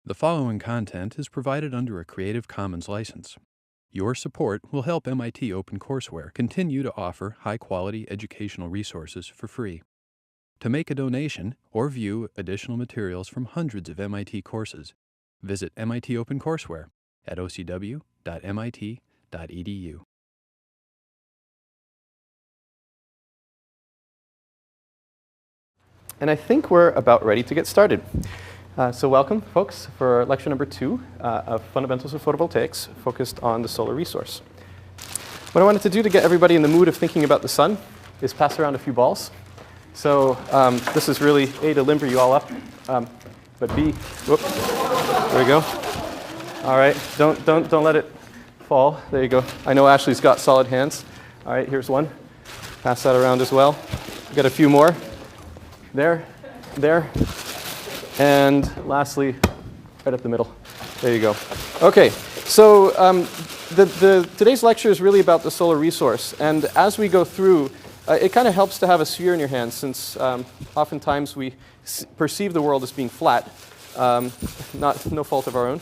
The following content is provided under a Creative Commons license. Your support will help MIT OpenCourseware continue to offer high-quality educational resources for free. To make a donation or view additional materials from hundreds of MIT courses, visit MIT OpenCourseware at ocw.mit.edu. And I think we're about ready to get started. So welcome, folks, for lecture number 2 of Fundamentals of Photovoltaics, focused on the solar resource. What I wanted to do to get everybody in the mood of thinking about the sun is pass around a few balls. So this is really A, to limber you all up, but B, whoop, there we go. All right, don't let it fall. There you go. I know Ashley's got solid hands. All right, here's one. Pass that around as well. We've got a few more. There, and lastly, right up the middle. There you go. Okay, so today's lecture is really about the solar resource. And as we go through, it kind of helps to have a sphere in your hand, since oftentimes we perceive the world as being flat, no fault of our own.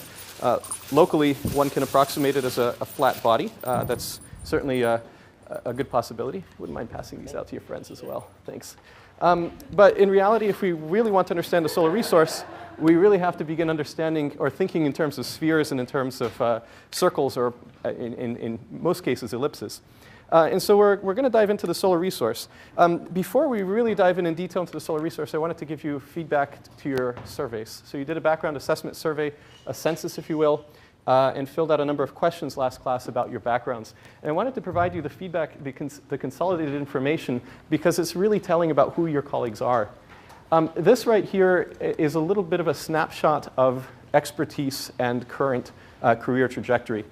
Locally, one can approximate it as a flat body. That's certainly a good possibility. Wouldn't mind passing these out to your friends as well. Thanks. But in reality, if we really want to understand the solar resource, we really have to begin understanding or thinking in terms of spheres and in terms of circles, or in most cases, ellipses. And so we're going to dive into the solar resource. Before we really dive in detail into the solar resource, I wanted to give you feedback to your surveys. So you did a background assessment survey, a census, if you will, and filled out a number of questions last class about your backgrounds. And I wanted to provide you the feedback, the consolidated information, because it's really telling about who your colleagues are. This right here is a little bit of a snapshot of expertise and current career trajectory.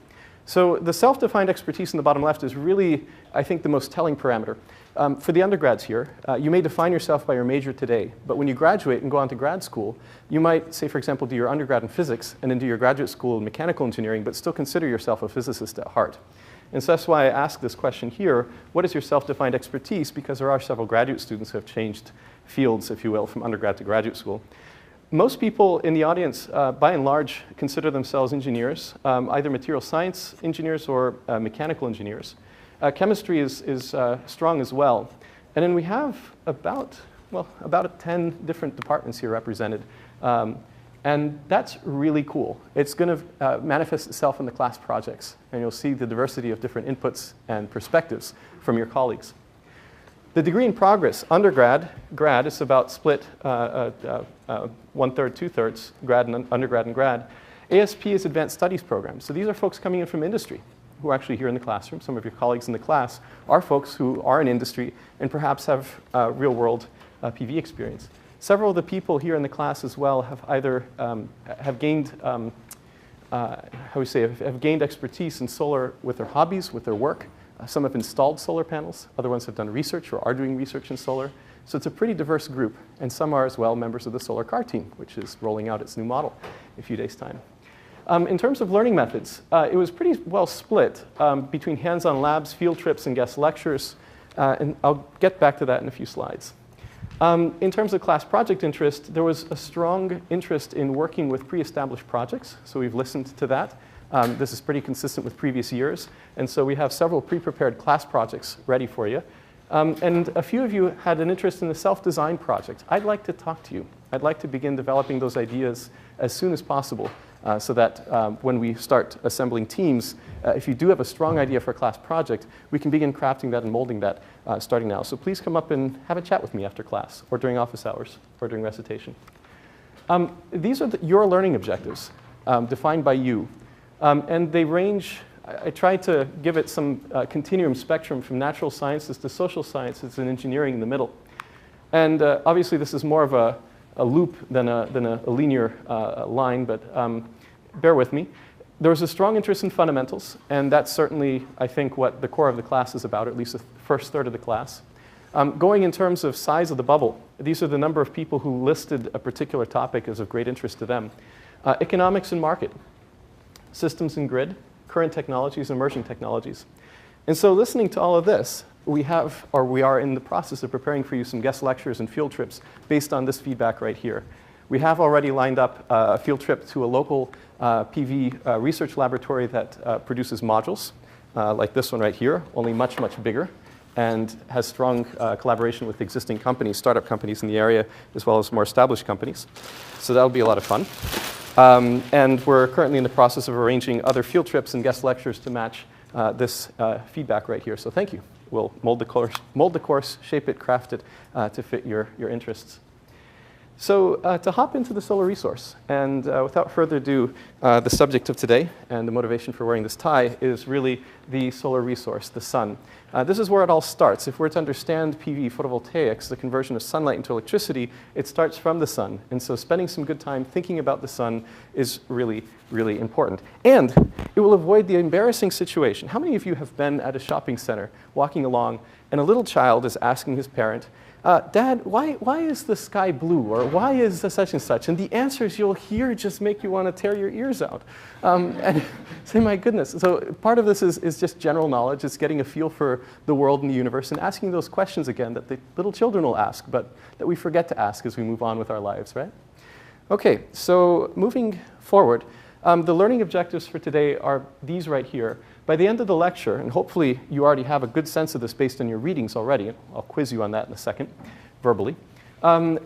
So the self-defined expertise in the bottom left is really, I think, the most telling parameter. For the undergrads here, you may define yourself by your major today, but when you graduate and go on to grad school, you might, say, for example, do your undergrad in physics and then do your graduate school in mechanical engineering, but still consider yourself a physicist at heart. And so that's why I ask this question here: what is your self-defined expertise? Because there are several graduate students who have changed fields, if you will, from undergrad to graduate school. Most people in the audience, by and large, consider themselves engineers, either material science engineers or mechanical engineers. Chemistry is strong as well. And then we have about 10 different departments here represented. And that's really cool. It's going to manifest itself in the class projects. And you'll see the diversity of different inputs and perspectives from your colleagues. The degree in progress, undergrad, grad, is about split 1/3, 2/3, grad and undergrad and grad. ASP is Advanced Studies Program. So these are folks coming in from industry who are actually here in the classroom. Some of your colleagues in the class are folks who are in industry and perhaps have real-world PV experience. Several of the people here in the class as well have either have gained expertise in solar with their hobbies, with their work. Some have installed solar panels. Other ones have done research or are doing research in solar. So it's a pretty diverse group. And some are as well members of the Solar Car team, which is rolling out its new model in a few days' time. In terms of learning methods, it was pretty well split between hands-on labs, field trips, and guest lectures. And I'll get back to that in a few slides. In terms of class project interest, there was a strong interest in working with pre-established projects. So we've listened to that. This is pretty consistent with previous years. And so we have several pre-prepared class projects ready for you. And a few of you had an interest in the self-design project. I'd like to talk to you. I'd like to begin developing those ideas as soon as possible, so that when we start assembling teams, if you do have a strong idea for a class project, we can begin crafting that and molding that starting now. So please come up and have a chat with me after class, or during office hours, or during recitation. These are your learning objectives, defined by you. And they range, I tried to give it some continuum spectrum from natural sciences to social sciences and engineering in the middle. And obviously this is more of a loop than a linear line, but bear with me. There was a strong interest in fundamentals, and that's certainly, I think, what the core of the class is about, at least the first third of the class. Going in terms of size of the bubble, these are the number of people who listed a particular topic as of great interest to them. Economics and market, systems and grid, current technologies, emerging technologies. And so listening to all of this, we are in the process of preparing for you some guest lectures and field trips based on this feedback right here. We have already lined up a field trip to a local PV research laboratory that produces modules, like this one right here, only much, much bigger, and has strong collaboration with existing companies, startup companies in the area, as well as more established companies. So that'll be a lot of fun. And we're currently in the process of arranging other field trips and guest lectures to match this feedback right here. So thank you. We'll mold the course, shape it, craft it to fit your interests. So to hop into the solar resource, and without further ado, the subject of today and the motivation for wearing this tie is really the solar resource, the sun. This is where it all starts. If we're to understand PV photovoltaics, the conversion of sunlight into electricity, it starts from the sun. And so spending some good time thinking about the sun is really, really important. And it will avoid the embarrassing situation. How many of you have been at a shopping center walking along and a little child is asking his parent, Dad, why is the sky blue? Or why is the such and such? And the answers you'll hear just make you want to tear your ears out. And say, my goodness. So part of this is just general knowledge. It's getting a feel for the world and the universe and asking those questions again that the little children will ask, but that we forget to ask as we move on with our lives, right? OK, so moving forward, the learning objectives for today are these right here. By the end of the lecture, and hopefully you already have a good sense of this based on your readings already, I'll quiz you on that in a second, verbally.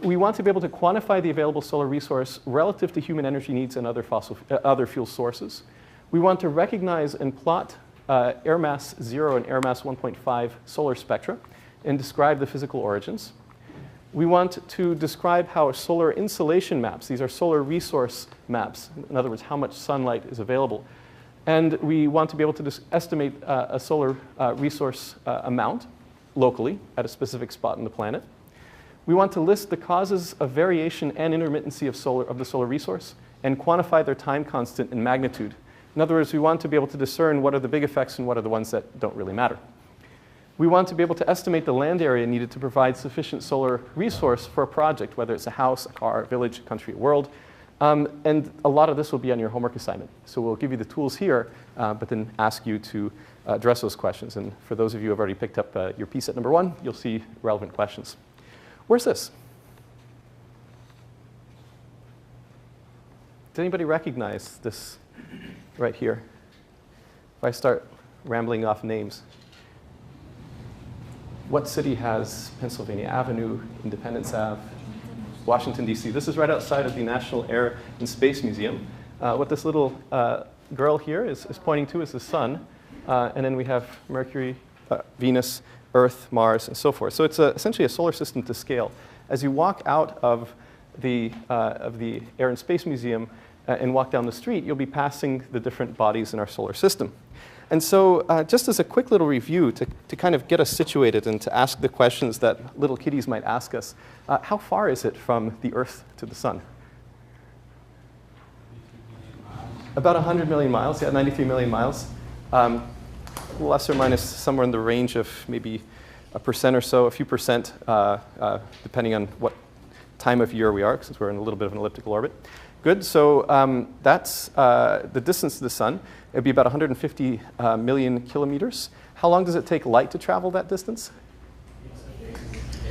We want to be able to quantify the available solar resource relative to human energy needs and other fuel sources. We want to recognize and plot air mass 0 and air mass 1.5 solar spectra and describe the physical origins. We want to describe how solar insolation maps, these are solar resource maps, in other words, how much sunlight is available. And we want to be able to estimate a solar resource amount locally at a specific spot on the planet. We want to list the causes of variation and intermittency of the solar resource and quantify their time constant and magnitude. In other words, we want to be able to discern what are the big effects and what are the ones that don't really matter. We want to be able to estimate the land area needed to provide sufficient solar resource for a project, whether it's a house, a car, a village, a country, a world. And a lot of this will be on your homework assignment. So we'll give you the tools here, but then ask you to address those questions. And for those of you who have already picked up your piece at number 1, you'll see relevant questions. Where's this? Does anybody recognize this right here? If I start rambling off names. What city has Pennsylvania Avenue, Independence Ave, Washington, D.C.? This is right outside of the National Air and Space Museum. What this little girl here is pointing to is the sun. And then we have Mercury, Venus, Earth, Mars, and so forth. So it's essentially a solar system to scale. As you walk out of the Air and Space Museum and walk down the street, you'll be passing the different bodies in our solar system. And so just as a quick little review to kind of get us situated and to ask the questions that little kiddies might ask us, how far is it from the Earth to the sun? About 100 million miles, yeah, 93 million miles. Plus or minus somewhere in the range of maybe a percent or so, a few percent, depending on what time of year we are, since we're in a little bit of an elliptical orbit. Good, so that's the distance to the sun. It'd be about 150 million kilometers. How long does it take light to travel that distance?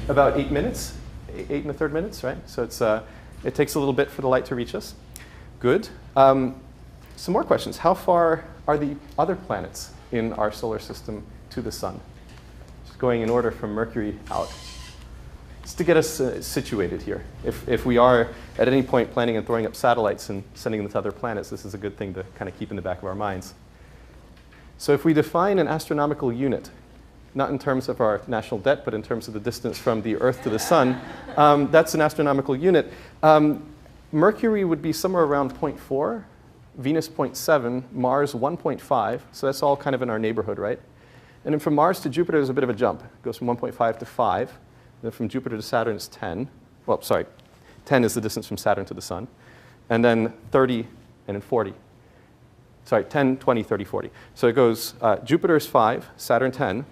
About 8 minutes, 8 1/3 minutes, right? So it takes a little bit for the light to reach us. Good. Some more questions. How far are the other planets in our solar system to the sun? Just going in order from Mercury out. Just to get us situated here. If we are at any point planning on throwing up satellites and sending them to other planets, this is a good thing to kind of keep in the back of our minds. So if we define an astronomical unit, not in terms of our national debt, but in terms of the distance from the Earth to the sun, that's an astronomical unit. Mercury would be somewhere around 0.4, Venus 0.7, Mars 1.5, so that's all kind of in our neighborhood, right? And then from Mars to Jupiter, there's a bit of a jump. It goes from 1.5 to 5. Then from Jupiter to Saturn is 10. Well, sorry, 10 is the distance from Saturn to the sun. And then 30 and then 40. Sorry, 10, 20, 30, 40. So it goes Jupiter is 5, Saturn 10,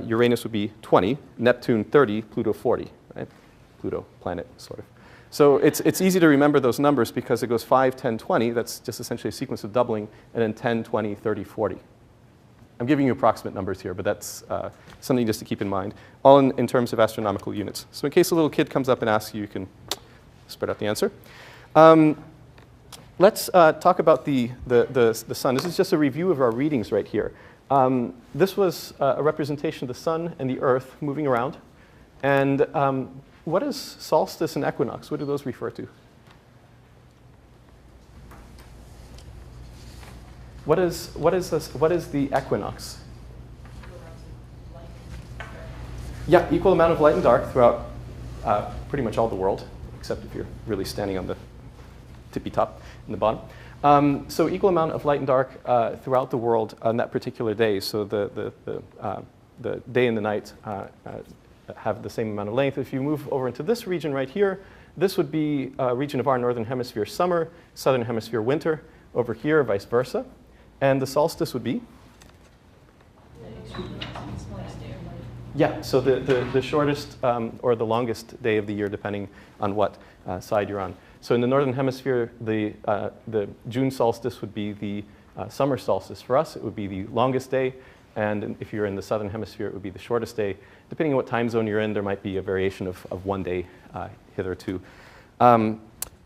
Uranus would be 20, Neptune 30, Pluto 40, right? Pluto, planet, sort of. So it's easy to remember those numbers because it goes 5, 10, 20. That's just essentially a sequence of doubling, and then 10, 20, 30, 40. I'm giving you approximate numbers here, but that's something just to keep in mind, all in terms of astronomical units. So in case a little kid comes up and asks you, you can spread out the answer. Let's talk about the sun. This is just a review of our readings right here. This was a representation of the sun and the earth moving around. And what is solstice and equinox? What do those refer to? What is the equinox? Yeah, equal amount of light and dark throughout pretty much all the world, except if you're really standing on the tippy top in the bottom. So equal amount of light and dark throughout the world on that particular day. So the day and the night have the same amount of length. If you move over into this region right here, this would be a region of our northern hemisphere summer, southern hemisphere winter. Over here, vice versa. And the solstice would be? Yeah, so the shortest or the longest day of the year, depending on what side you're on. So in the northern hemisphere, the June solstice would be the summer solstice. For us, it would be the longest day. And if you're in the southern hemisphere, it would be the shortest day. Depending on what time zone you're in, there might be a variation of one day hitherto.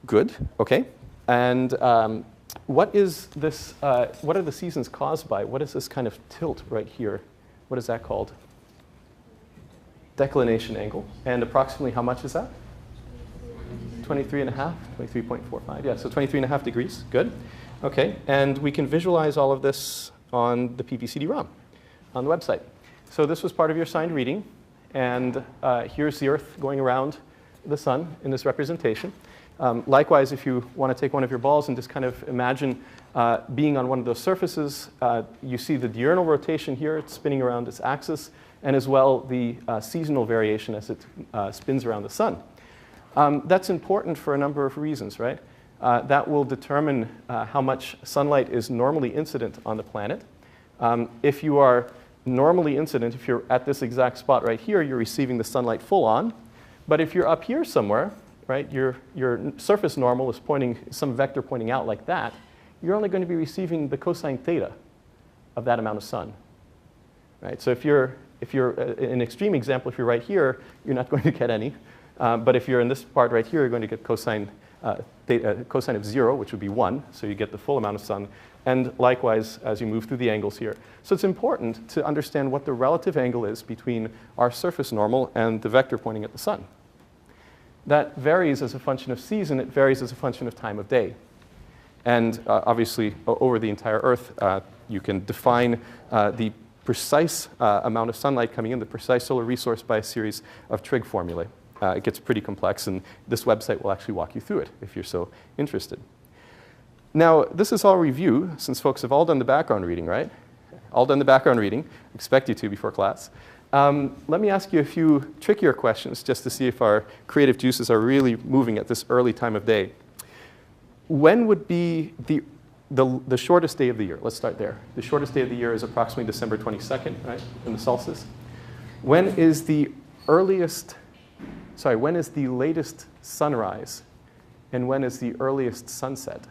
Good, okay. And what is this? What are the seasons caused by? What is this kind of tilt right here? What is that called? Declination angle. And approximately how much is that? 23.5, 23.45. Yeah, so 23.5 degrees. Good. Okay, and we can visualize all of this on the PV-CD-ROM on the website. So this was part of your signed reading, and here's the Earth going around the sun in this representation. Likewise, if you want to take one of your balls and just kind of imagine being on one of those surfaces, you see the diurnal rotation here, it's spinning around its axis, and as well the seasonal variation as it spins around the sun. That's important for a number of reasons, right? That will determine how much sunlight is normally incident on the planet. If you are normally incident, if you're at this exact spot right here, you're receiving the sunlight full on. But if you're up here somewhere, right, your surface normal is pointing, some vector pointing out like that, you're only going to be receiving the cosine theta of that amount of sun. Right? So if you're an extreme example, if you're right here, you're not going to get any. But if you're in this part right here, you're going to get cosine of 0, which would be 1, so you get the full amount of sun. And likewise, as you move through the angles here. So it's important to understand what the relative angle is between our surface normal and the vector pointing at the sun. That varies as a function of season. It varies as a function of time of day. And obviously, over the entire Earth, you can define the precise amount of sunlight coming in, the precise solar resource, by a series of trig formulae. It gets pretty complex, and this website will actually walk you through it if you're so interested. Now, this is all review, since folks have all done the background reading, right? All done the background reading. Expect you to before class. Let me ask you a few trickier questions just to see if our creative juices are really moving at this early time of day. When would be the shortest day of the year? Let's start there. The shortest day of the year is approximately December 22nd, right, in the solstice. When is the latest sunrise? And when is the earliest sunset?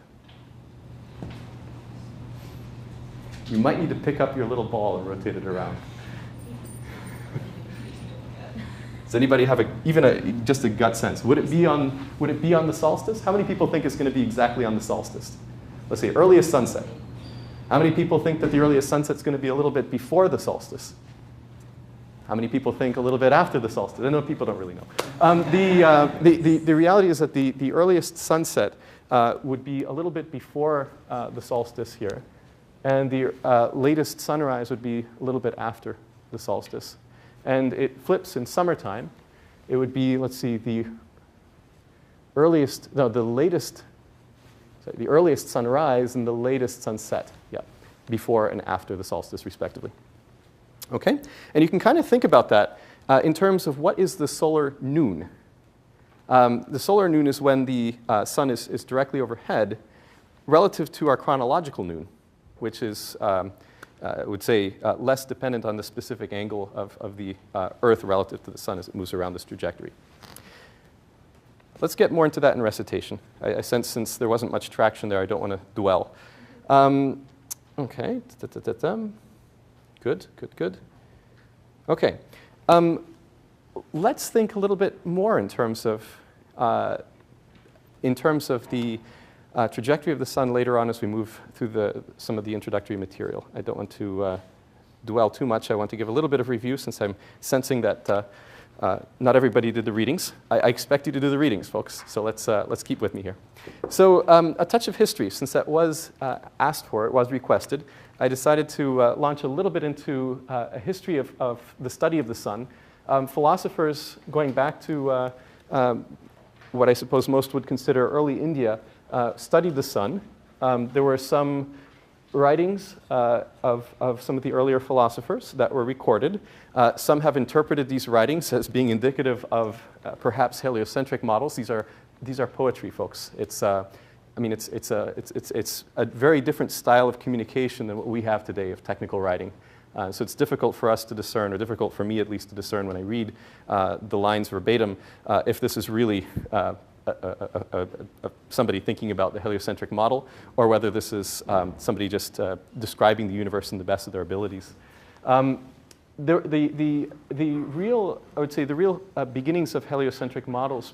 You might need to pick up your little ball and rotate it around. Does anybody have just a gut sense? Would it be on the solstice? How many people think it's going to be exactly on the solstice? Let's say earliest sunset. How many people think that the earliest sunset is going to be a little bit before the solstice? How many people think a little bit after the solstice? I know people don't really know. The reality is that the earliest sunset would be a little bit before the solstice here. And the latest sunrise would be a little bit after the solstice. And it flips in summertime. It would be, let's see, the earliest sunrise and the latest sunset, yeah, before and after the solstice, respectively. Okay? And you can kind of think about that in terms of what is the solar noon. The solar noon is when the sun is directly overhead relative to our chronological noon, which is, I would say, less dependent on the specific angle of the Earth relative to the sun as it moves around this trajectory. Let's get more into that in recitation. I sense since there wasn't much traction there, I don't want to dwell. Okay. Good. Okay. Let's think a little bit more in terms of in terms of the trajectory of the sun later on as we move through some of the introductory material. I don't want to dwell too much. I want to give a little bit of review since I'm sensing that not everybody did the readings. I expect you to do the readings, folks, so let's keep with me here. So a touch of history, since that was asked for, it was requested. I decided to launch a little bit into a history of the study of the sun. Philosophers going back to what I suppose most would consider early India studied the sun. There were some writings of some of the earlier philosophers that were recorded. Some have interpreted these writings as being indicative of perhaps heliocentric models. These are poetry, folks. It's a very different style of communication than what we have today of technical writing. So it's difficult for us to discern, or difficult for me at least to discern when I read the lines verbatim, if this is really somebody thinking about the heliocentric model, or whether this is somebody just describing the universe in the best of their abilities. The real, I would say, the real beginnings of heliocentric models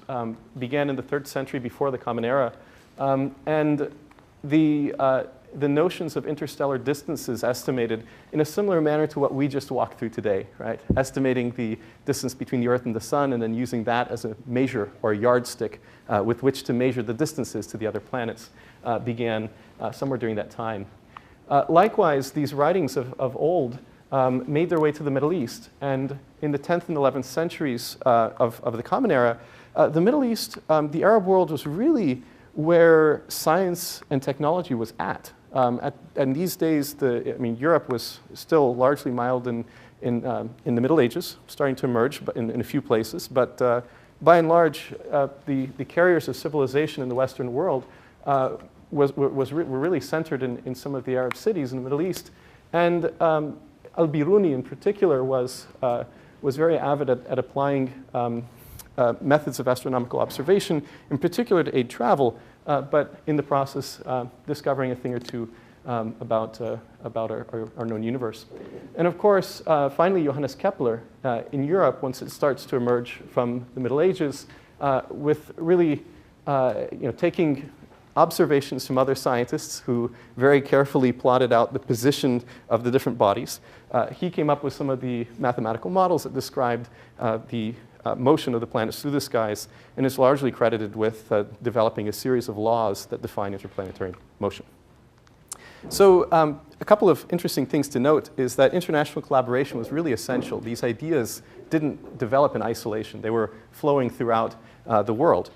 began in the 3rd century before the Common Era, and the notions of interstellar distances estimated in a similar manner to what we just walked through today, right? Estimating the distance between the Earth and the Sun and then using that as a measure or a yardstick with which to measure the distances to the other planets began somewhere during that time. Likewise, these writings of old made their way to the Middle East. And in the 10th and 11th centuries of the Common Era, the Middle East, the Arab world was really where science and technology was at. And these days, Europe was still largely mild in the Middle Ages, starting to emerge but in a few places. But by and large, the carriers of civilization in the Western world were really centered in some of the Arab cities in the Middle East. And Al-Biruni in particular was very avid at applying methods of astronomical observation, in particular to aid travel, but in the process discovering a thing or two about our known universe. And of course, finally, Johannes Kepler in Europe, once it starts to emerge from the Middle Ages, with really taking observations from other scientists who very carefully plotted out the position of the different bodies. He came up with some of the mathematical models that described the motion of the planets through the skies, and is largely credited with developing a series of laws that define interplanetary motion. So a couple of interesting things to note is that international collaboration was really essential. These ideas didn't develop in isolation. They were flowing throughout the world.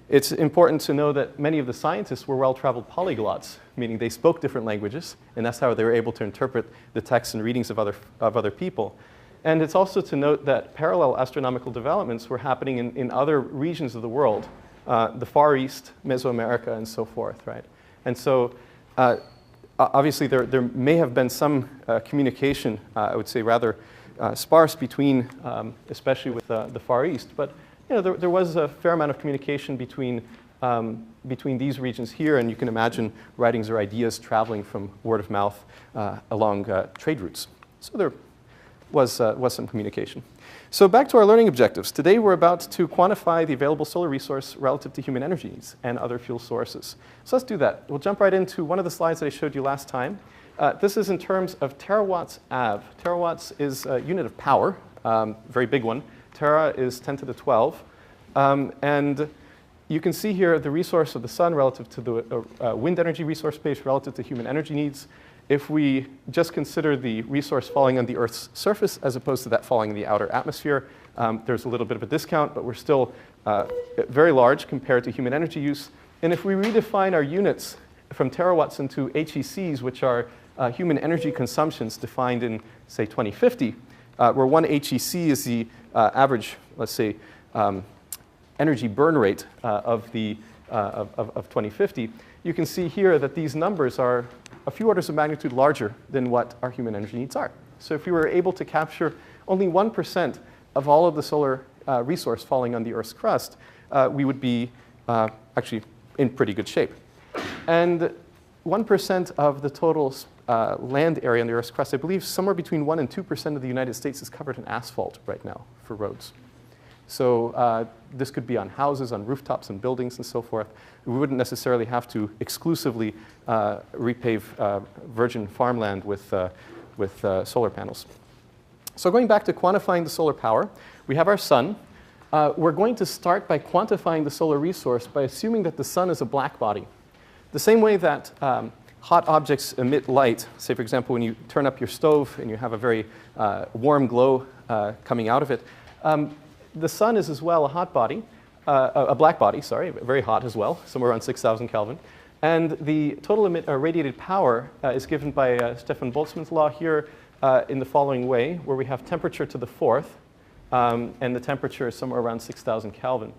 It's important to know that many of the scientists were well-traveled polyglots, meaning they spoke different languages, and that's how they were able to interpret the texts and readings of other people. And it's also to note that parallel astronomical developments were happening in other regions of the world, the Far East, Mesoamerica, and so forth, right? And so obviously there may have been some communication, I would say rather sparse between, especially with the Far East, but there was a fair amount of communication between these regions here, and you can imagine writings or ideas traveling from word of mouth along trade routes. So there was some communication. So back to our learning objectives. Today we're about to quantify the available solar resource relative to human energy needs and other fuel sources. So let's do that. We'll jump right into one of the slides that I showed you last time. This is in terms of terawatts AV. Terawatts is a unit of power, very big one. Tera is 10 to the 12. And you can see here the resource of the sun relative to the wind energy resource base relative to human energy needs. If we just consider the resource falling on the Earth's surface as opposed to that falling in the outer atmosphere, there's a little bit of a discount, but we're still very large compared to human energy use. And if we redefine our units from terawatts into HECs, which are human energy consumptions defined in, say, 2050, where 1 HEC is the average, let's say, energy burn rate of 2050, you can see here that these numbers are a few orders of magnitude larger than what our human energy needs are. So if we were able to capture only 1% of all of the solar resource falling on the Earth's crust, we would be actually in pretty good shape. And 1% of the total land area on the Earth's crust, I believe somewhere between 1 and 2% of the United States is covered in asphalt right now for roads. So This could be on houses, on rooftops and buildings and so forth. We wouldn't necessarily have to exclusively repave virgin farmland with solar panels. So going back to quantifying the solar power, we have our sun. We're going to start by quantifying the solar resource by assuming that the sun is a black body. The same way that hot objects emit light, say for example when you turn up your stove and you have a very warm glow coming out of it, the sun is as well a hot body, a black body, sorry, very hot as well, somewhere around 6,000 Kelvin. And the total radiated power is given by Stefan Boltzmann's law here in the following way, where we have temperature to the fourth, and the temperature is somewhere around 6,000 Kelvin.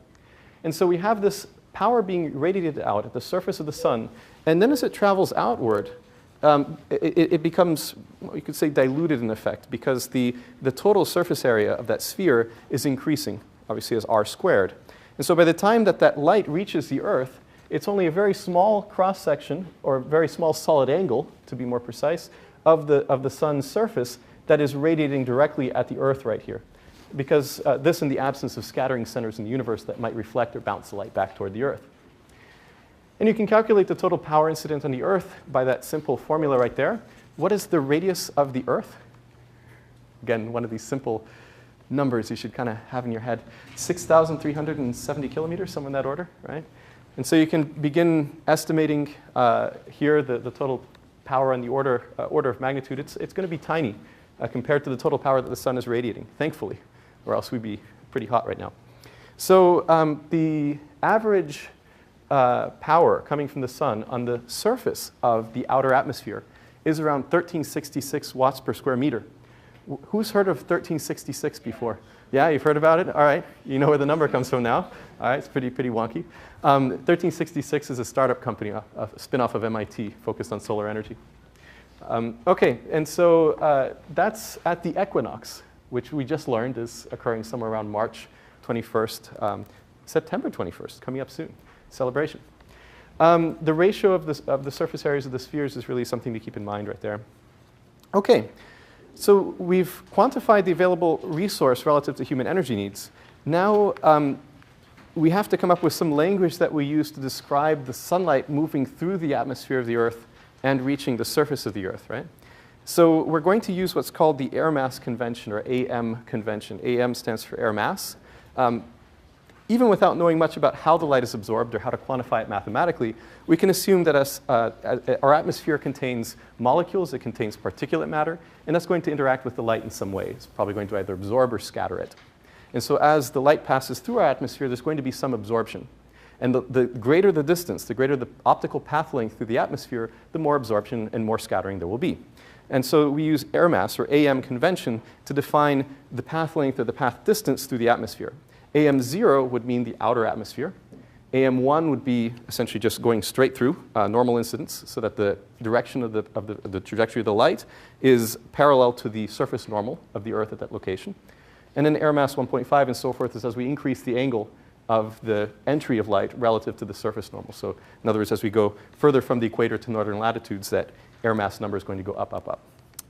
And so we have this power being radiated out at the surface of the sun, and then as it travels outward, it becomes, you could say, diluted in effect, because the total surface area of that sphere is increasing, obviously as r squared. And so by the time that that light reaches the Earth, it's only a very small cross-section, or a very small solid angle, to be more precise, of the sun's surface that is radiating directly at the Earth right here. Because this in the absence of scattering centers in the universe that might reflect or bounce the light back toward the Earth. And you can calculate the total power incident on the Earth by that simple formula right there. What is the radius of the Earth? Again, one of these simple numbers you should kind of have in your head. 6,370 kilometers, somewhere in that order, right? And so you can begin estimating here the total power on the order of magnitude. It's going to be tiny compared to the total power that the sun is radiating, thankfully, or else we'd be pretty hot right now. So the average power coming from the sun on the surface of the outer atmosphere is around 1366 watts per square meter. Who's heard of 1366 before? Yeah, you've heard about it? All right, you know where the number comes from now. All right, it's pretty wonky. 1366 is a startup company, a spin-off of MIT focused on solar energy. Okay, and so that's at the equinox, which we just learned is occurring somewhere around March 21st, September 21st, coming up soon, celebration. The ratio of the surface areas of the spheres is really something to keep in mind right there. Okay, so we've quantified the available resource relative to human energy needs. Now we have to come up with some language that we use to describe the sunlight moving through the atmosphere of the Earth and reaching the surface of the Earth, right? So we're going to use what's called the air mass convention, or AM convention. AM stands for air mass. Even without knowing much about how the light is absorbed or how to quantify it mathematically, we can assume that our atmosphere contains molecules, it contains particulate matter, and that's going to interact with the light in some way. It's probably going to either absorb or scatter it. And so as the light passes through our atmosphere, there's going to be some absorption. And the greater the distance, the greater the optical path length through the atmosphere, the more absorption and more scattering there will be. And so we use air mass, or AM convention, to define the path length or the path distance through the atmosphere. AM0 would mean the outer atmosphere. AM1 would be essentially just going straight through normal incidence, so that the direction of the trajectory of the light is parallel to the surface normal of the Earth at that location. And then air mass 1.5 and so forth is as we increase the angle of the entry of light relative to the surface normal. So in other words, as we go further from the equator to northern latitudes, that air mass number is going to go up, up, up.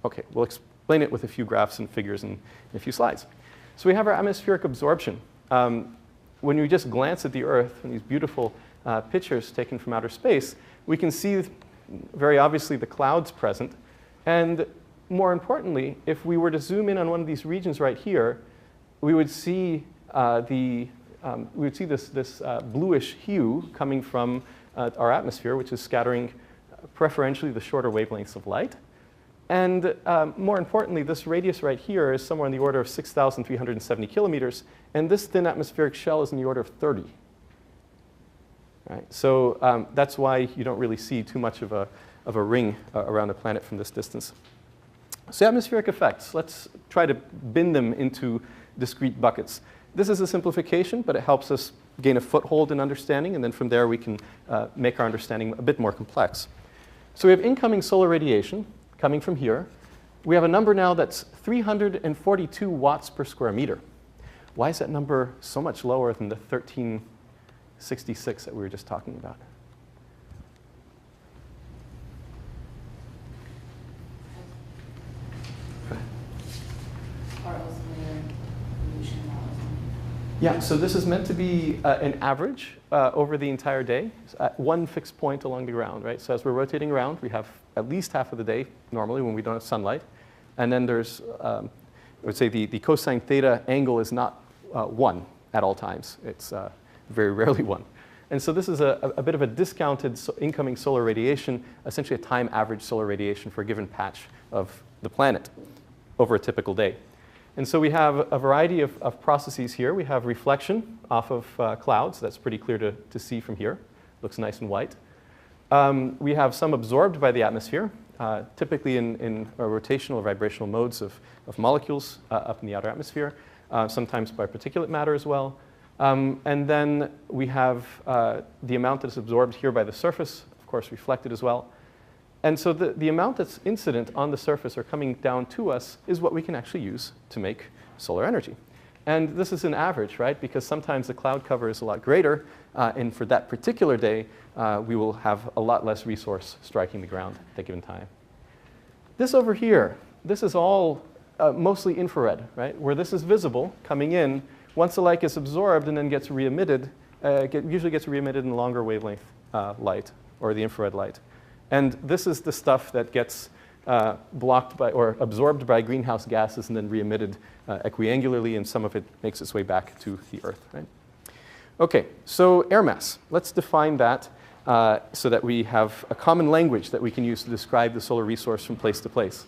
Okay, we'll explain it with a few graphs and figures in a few slides. So we have our atmospheric absorption. When you just glance at the Earth and these beautiful pictures taken from outer space, we can see very obviously the clouds present. And more importantly, if we were to zoom in on one of these regions right here, we would see this bluish hue coming from our atmosphere, which is scattering preferentially the shorter wavelengths of light. And more importantly, this radius right here is somewhere in the order of 6,370 kilometers, and this thin atmospheric shell is in the order of 30. Right? So that's why you don't really see too much of a ring around the planet from this distance. So atmospheric effects, let's try to bin them into discrete buckets. This is a simplification, but it helps us gain a foothold in understanding, and then from there we can make our understanding a bit more complex. So we have incoming solar radiation coming from here. We have a number now that's 342 watts per square meter. Why is that number so much lower than the 1366 that we were just talking about? Yeah, so this is meant to be an average over the entire day at one fixed point along the ground, right? So as we're rotating around, we have at least half of the day normally when we don't have sunlight. And then there's, I would say the cosine theta angle is not 1 at all times. It's very rarely 1. And so this is a bit of a discounted incoming solar radiation, essentially a time average solar radiation for a given patch of the planet over a typical day. And so we have a variety of processes here. We have reflection off of clouds. That's pretty clear to see from here. Looks nice and white. We have some absorbed by the atmosphere, typically in rotational or vibrational modes of molecules up in the outer atmosphere, sometimes by particulate matter as well. And then we have the amount that's absorbed here by the surface, of course, reflected as well. And so the amount that's incident on the surface or coming down to us is what we can actually use to make solar energy. And this is an average, right? Because sometimes the cloud cover is a lot greater, and for that particular day, we will have a lot less resource striking the ground at a given time. This over here, this is all mostly infrared, right? Where this is visible coming in, once the light is absorbed and then gets re-emitted, usually gets re-emitted in longer wavelength light, or the infrared light. And this is the stuff that gets blocked by or absorbed by greenhouse gases and then re-emitted equiangularly, and some of it makes its way back to the Earth, right? Okay, so air mass. Let's define that so that we have a common language that we can use to describe the solar resource from place to place.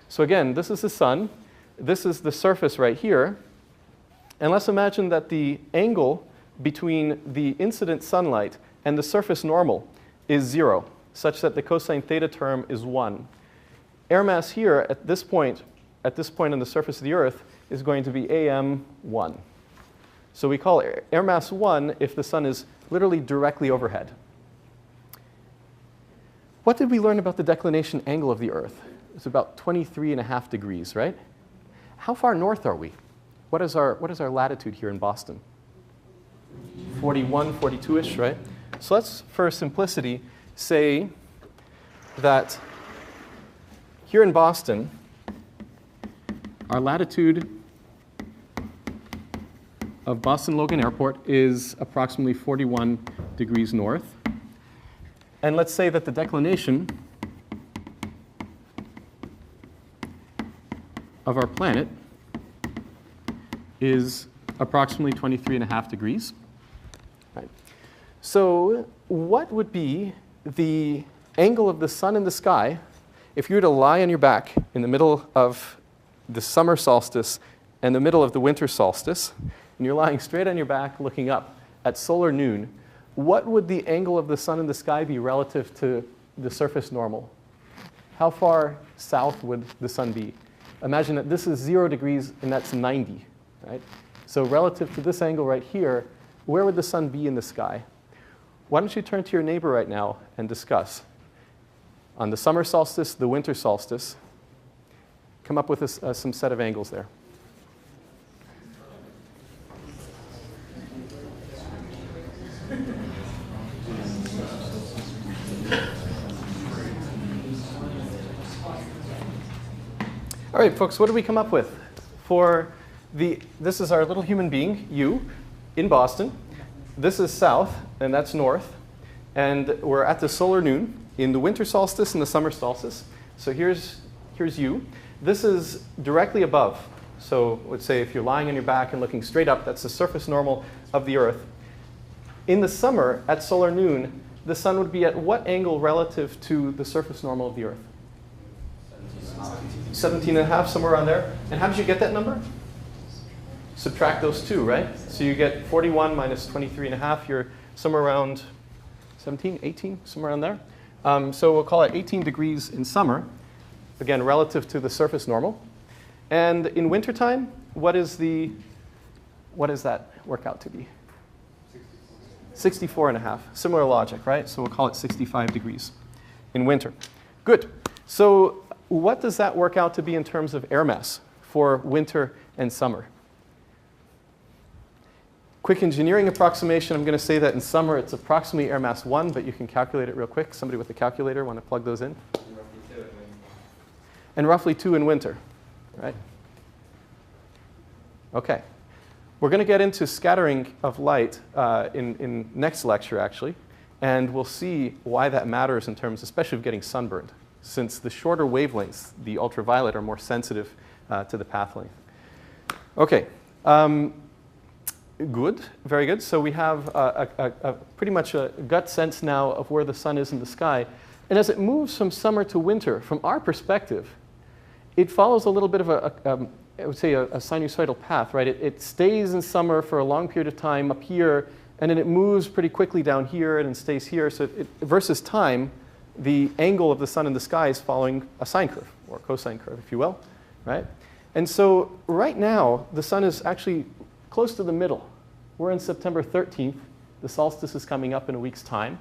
So again, this is the sun. This is the surface right here. And let's imagine that the angle between the incident sunlight and the surface normal is 0, such that the cosine theta term is 1. Air mass here at this point on the surface of the Earth is going to be AM1. So we call air mass 1 if the sun is literally directly overhead. What did we learn about the declination angle of the Earth? It's about 23.5 degrees, right? How far north are we? What is our latitude here in Boston? 41, 42-ish, right? So let's, for simplicity, say that here in Boston, our latitude of Boston Logan Airport is approximately 41 degrees north. And let's say that the declination of our planet is approximately 23.5 degrees. Right. So what would be the angle of the sun in the sky if you were to lie on your back in the middle of the summer solstice and the middle of the winter solstice, and you're lying straight on your back looking up at solar noon? What would the angle of the sun in the sky be relative to the surface normal? How far south would the sun be? Imagine that this is 0 degrees and that's 90, right? So relative to this angle right here, where would the sun be in the sky? Why don't you turn to your neighbor right now and discuss. On the summer solstice, the winter solstice, come up with some set of angles there. All right, folks, what did we come up with? This is our little human being, you, in Boston. This is south, and that's north. And we're at the solar noon in the winter solstice and the summer solstice. So here's you. This is directly above. So let's say if you're lying on your back and looking straight up, that's the surface normal of the Earth. In the summer, at solar noon, the sun would be at what angle relative to the surface normal of the Earth? 17.5, somewhere around there. And how did you get that number? Subtract those two, right? So you get 41 minus 23.5. You're somewhere around 17, 18, somewhere around there. So we'll call it 18 degrees in summer, again, relative to the surface normal. And in wintertime, what does that work out to be? 64.5. Similar logic, right? So we'll call it 65 degrees in winter. Good. So what does that work out to be in terms of air mass for winter and summer? Quick engineering approximation, I'm going to say that in summer it's approximately air mass 1, but you can calculate it real quick. Somebody with a calculator want to plug those in? And roughly 2 in winter, right? Okay. We're going to get into scattering of light in next lecture, actually, and we'll see why that matters in terms, especially of getting sunburned, since the shorter wavelengths, the ultraviolet, are more sensitive to the path length. Okay, good, very good. So we have pretty much a gut sense now of where the sun is in the sky. And as it moves from summer to winter, from our perspective, it follows a little bit of I would say a sinusoidal path, right? It stays in summer for a long period of time up here, and then it moves pretty quickly down here and then stays here. So versus time, the angle of the sun in the sky is following a sine curve, or cosine curve, if you will, right? And so right now, the sun is actually close to the middle. We're on September 13th. The solstice is coming up in a week's time.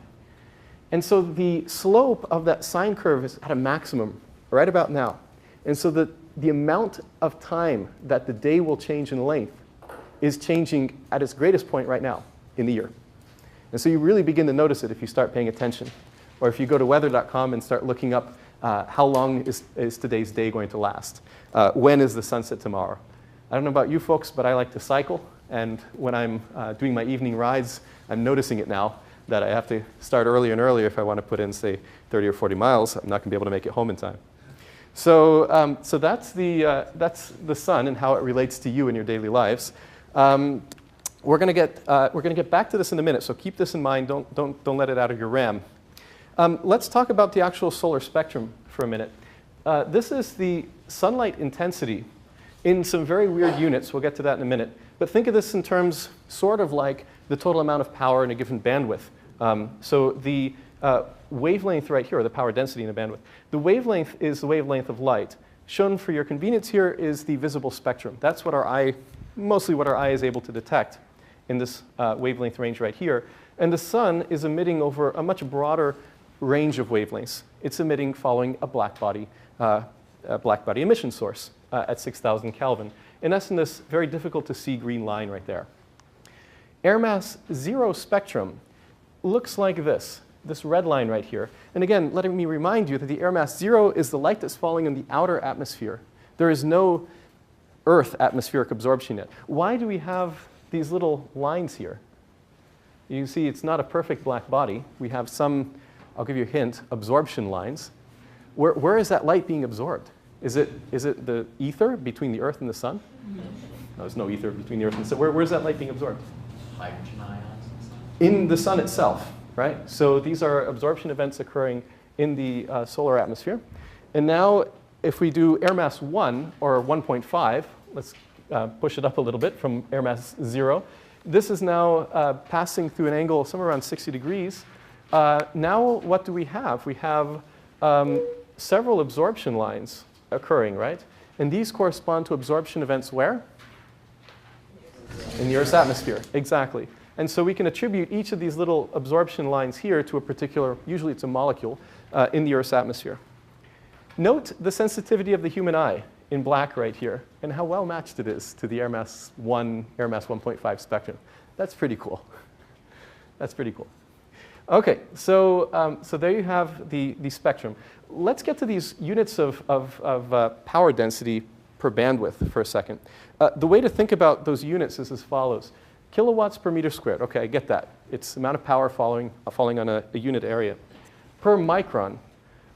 And so the slope of that sine curve is at a maximum right about now. And so the amount of time that the day will change in length is changing at its greatest point right now in the year. And so you really begin to notice it if you start paying attention. Or if you go to weather.com and start looking up how long is today's day going to last? When is the sunset tomorrow? I don't know about you folks, but I like to cycle. And when I'm doing my evening rides, I'm noticing it now that I have to start earlier and earlier if I want to put in, say, 30 or 40 miles. I'm not going to be able to make it home in time. So, so that's the sun and how it relates to you in your daily lives. We're going to get back to this in a minute, so keep this in mind. Don't let it out of your RAM. Let's talk about the actual solar spectrum for a minute. This is the sunlight intensity in some very weird units. We'll get to that in a minute. But think of this in terms sort of like the total amount of power in a given bandwidth. So the wavelength right here, or the power density in a bandwidth, the wavelength is the wavelength of light. Shown for your convenience here is the visible spectrum. That's what our eye, mostly what our eye is able to detect in this wavelength range right here. And the sun is emitting over a much broader range of wavelengths. It's emitting following a black body emission source at 6,000 Kelvin. In essence, this very difficult to see green line right there. Air mass 0 spectrum looks like this red line right here. And again, letting me remind you that the air mass 0 is the light that's falling in the outer atmosphere. There is no Earth atmospheric absorption yet. Why do we have these little lines here? You can see it's not a perfect black body. We have some, I'll give you a hint, absorption lines. Where is that light being absorbed? Is it the ether between the Earth and the sun? No, there's no ether between the Earth and the sun. Where's that light being absorbed? Hydrogen ions and stuff. In the sun itself, right? So these are absorption events occurring in the solar atmosphere. And now if we do air mass 1 or 1.5, let's push it up a little bit from air mass 0. This is now passing through an angle somewhere around 60 degrees. Now what do we have? We have several absorption lines occurring, right? And these correspond to absorption events where? In the Earth's atmosphere, exactly. And so we can attribute each of these little absorption lines here to a particular, usually it's a molecule, in the Earth's atmosphere. Note the sensitivity of the human eye in black right here, and how well matched it is to the air mass 1, air mass 1.5 spectrum. That's pretty cool. That's pretty cool. Okay, so, so there you have the spectrum. Let's get to these units of power density per bandwidth for a second. The way to think about those units is as follows. Kilowatts per meter squared. Okay, I get that. It's the amount of power falling on a unit area. Per micron.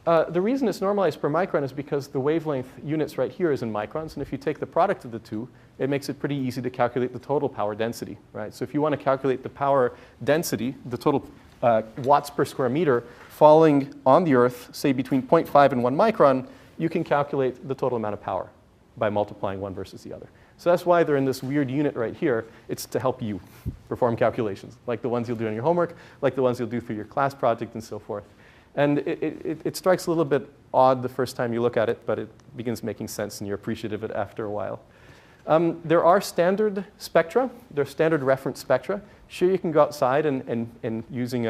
The reason it's normalized per micron is because the wavelength units right here is in microns, and if you take the product of the two, it makes it pretty easy to calculate the total power density, right? So if you want to calculate the power density, the total watts per square meter falling on the Earth, say between 0.5 and 1 micron, you can calculate the total amount of power by multiplying one versus the other. So that's why they're in this weird unit right here. It's to help you perform calculations, like the ones you'll do on your homework, like the ones you'll do for your class project, and so forth. And it strikes a little bit odd the first time you look at it, but it begins making sense, and you're appreciative of it after a while. There are standard spectra. There are standard reference spectra. Sure, you can go outside and using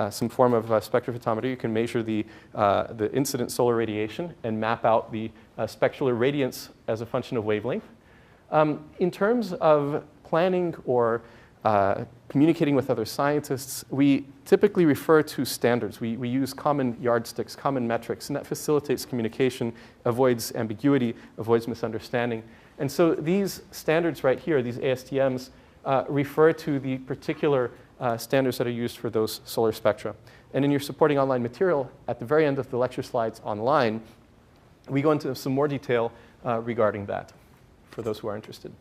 some form of spectrophotometer, you can measure the incident solar radiation and map out the spectral irradiance as a function of wavelength. In terms of planning or communicating with other scientists, we typically refer to standards. We use common yardsticks, common metrics, and that facilitates communication, avoids ambiguity, avoids misunderstanding. And so these standards right here, these ASTMs, refer to the particular standards that are used for those solar spectra. And in your supporting online material, at the very end of the lecture slides online, we go into some more detail regarding that for those who are interested.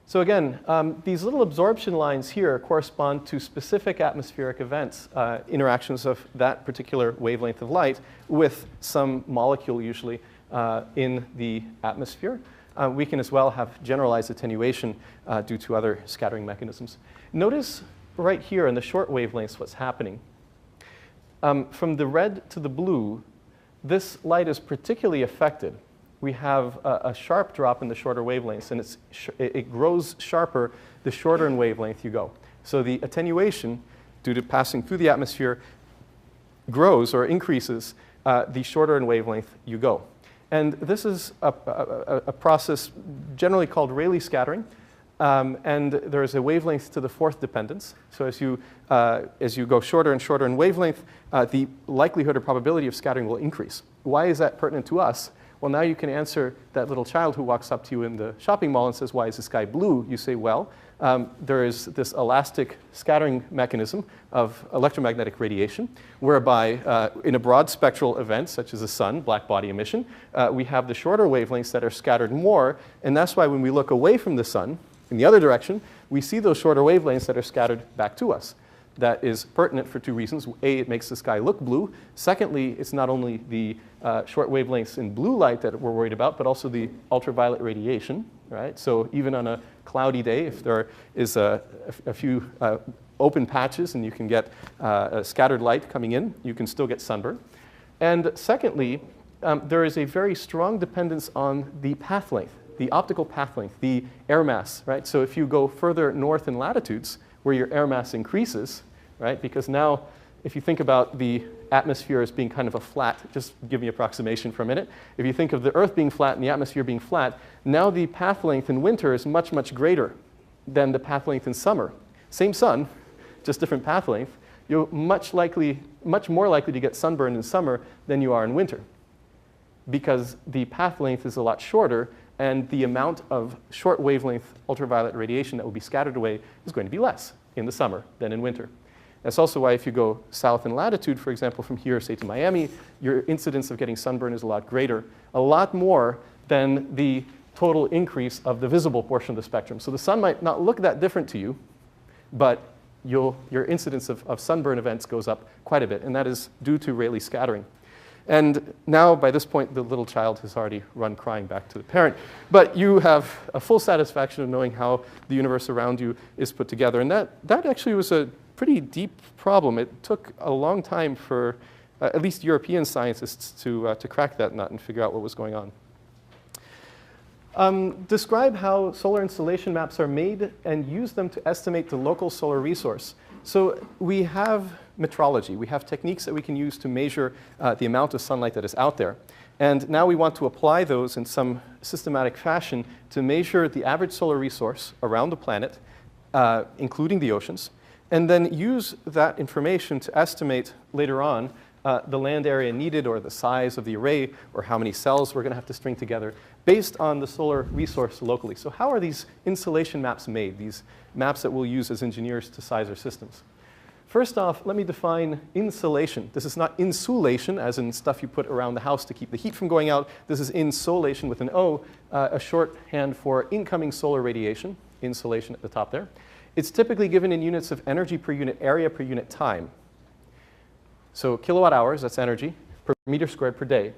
So again, these little absorption lines here correspond to specific atmospheric events, interactions of that particular wavelength of light with some molecule usually in the atmosphere. We can as well have generalized attenuation due to other scattering mechanisms. Notice right here in the short wavelengths what's happening. From the red to the blue, this light is particularly affected. We have a sharp drop in the shorter wavelengths, and it grows sharper the shorter in wavelength you go. So the attenuation, due to passing through the atmosphere, grows or increases the shorter in wavelength you go. And this is a process generally called Rayleigh scattering. And there is a wavelength to the fourth dependence. So as you go shorter and shorter in wavelength, the likelihood or probability of scattering will increase. Why is that pertinent to us? Well, now you can answer that little child who walks up to you in the shopping mall and says, "Why is the sky blue?" You say, well, there is this elastic scattering mechanism of electromagnetic radiation, whereby in a broad spectral event, such as the sun, black body emission, we have the shorter wavelengths that are scattered more. And that's why when we look away from the sun, in the other direction, we see those shorter wavelengths that are scattered back to us. That is pertinent for two reasons. A, it makes the sky look blue. Secondly, it's not only the short wavelengths in blue light that we're worried about, but also the ultraviolet radiation, right? So even on a cloudy day, if there is a few open patches and you can get a scattered light coming in, you can still get sunburn. And secondly, there is a very strong dependence on the path length, the optical path length, the air mass, right? So if you go further north in latitudes, where your air mass increases, right? Because now, if you think about the atmosphere as being kind of a flat, just give me an approximation for a minute. If you think of the Earth being flat and the atmosphere being flat, now the path length in winter is much, much greater than the path length in summer. Same sun, just different path length. You're much more likely to get sunburn in summer than you are in winter, because the path length is a lot shorter, and the amount of short wavelength ultraviolet radiation that will be scattered away is going to be less in the summer than in winter. That's also why if you go south in latitude, for example, from here, say, to Miami, your incidence of getting sunburn is a lot greater, a lot more than the total increase of the visible portion of the spectrum. So the sun might not look that different to you, but your incidence of sunburn events goes up quite a bit, and that is due to Rayleigh scattering. And now, by this point, the little child has already run crying back to the parent. But you have a full satisfaction of knowing how the universe around you is put together. And that actually was a pretty deep problem. It took a long time for at least European scientists to crack that nut and figure out what was going on. Describe how solar installation maps are made and use them to estimate the local solar resource. So we have metrology. We have techniques that we can use to measure the amount of sunlight that is out there. And now we want to apply those in some systematic fashion to measure the average solar resource around the planet, including the oceans, and then use that information to estimate later on the land area needed, or the size of the array, or how many cells we're going to have to string together based on the solar resource locally. So how are these insolation maps made, these maps that we'll use as engineers to size our systems? First off, let me define insolation. This is not insulation, as in stuff you put around the house to keep the heat from going out. This is insolation with an O, a shorthand for incoming solar radiation, insolation at the top there. It's typically given in units of energy per unit area per unit time. So kilowatt hours, that's energy, per meter squared per day.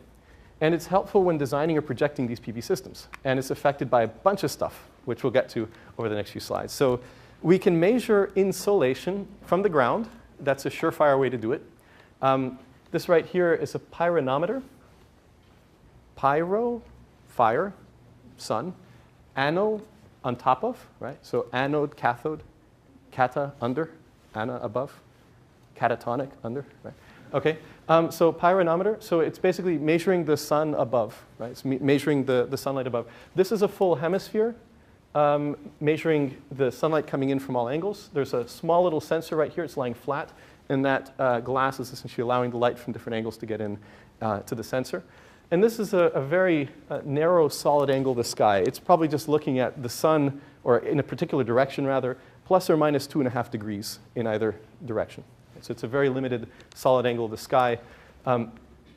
And it's helpful when designing or projecting these PV systems. And it's affected by a bunch of stuff, which we'll get to over the next few slides. So we can measure insolation from the ground. That's a surefire way to do it. This right here is a pyranometer. Pyro, fire, sun. Ano, on top of, right? So anode, cathode, kata, under, ana, above, catatonic, under, right? Okay, so pyranometer, so it's basically measuring the sun above, right? It's measuring the sunlight above. This is a full hemisphere. measuring the sunlight coming in from all angles. There's a small little sensor right here. It's lying flat, and that glass is essentially allowing the light from different angles to get in to the sensor. And this is a very narrow, solid angle of the sky. It's probably just looking at the sun, or in a particular direction rather, plus or minus 2.5 degrees in either direction. So it's a very limited, solid angle of the sky.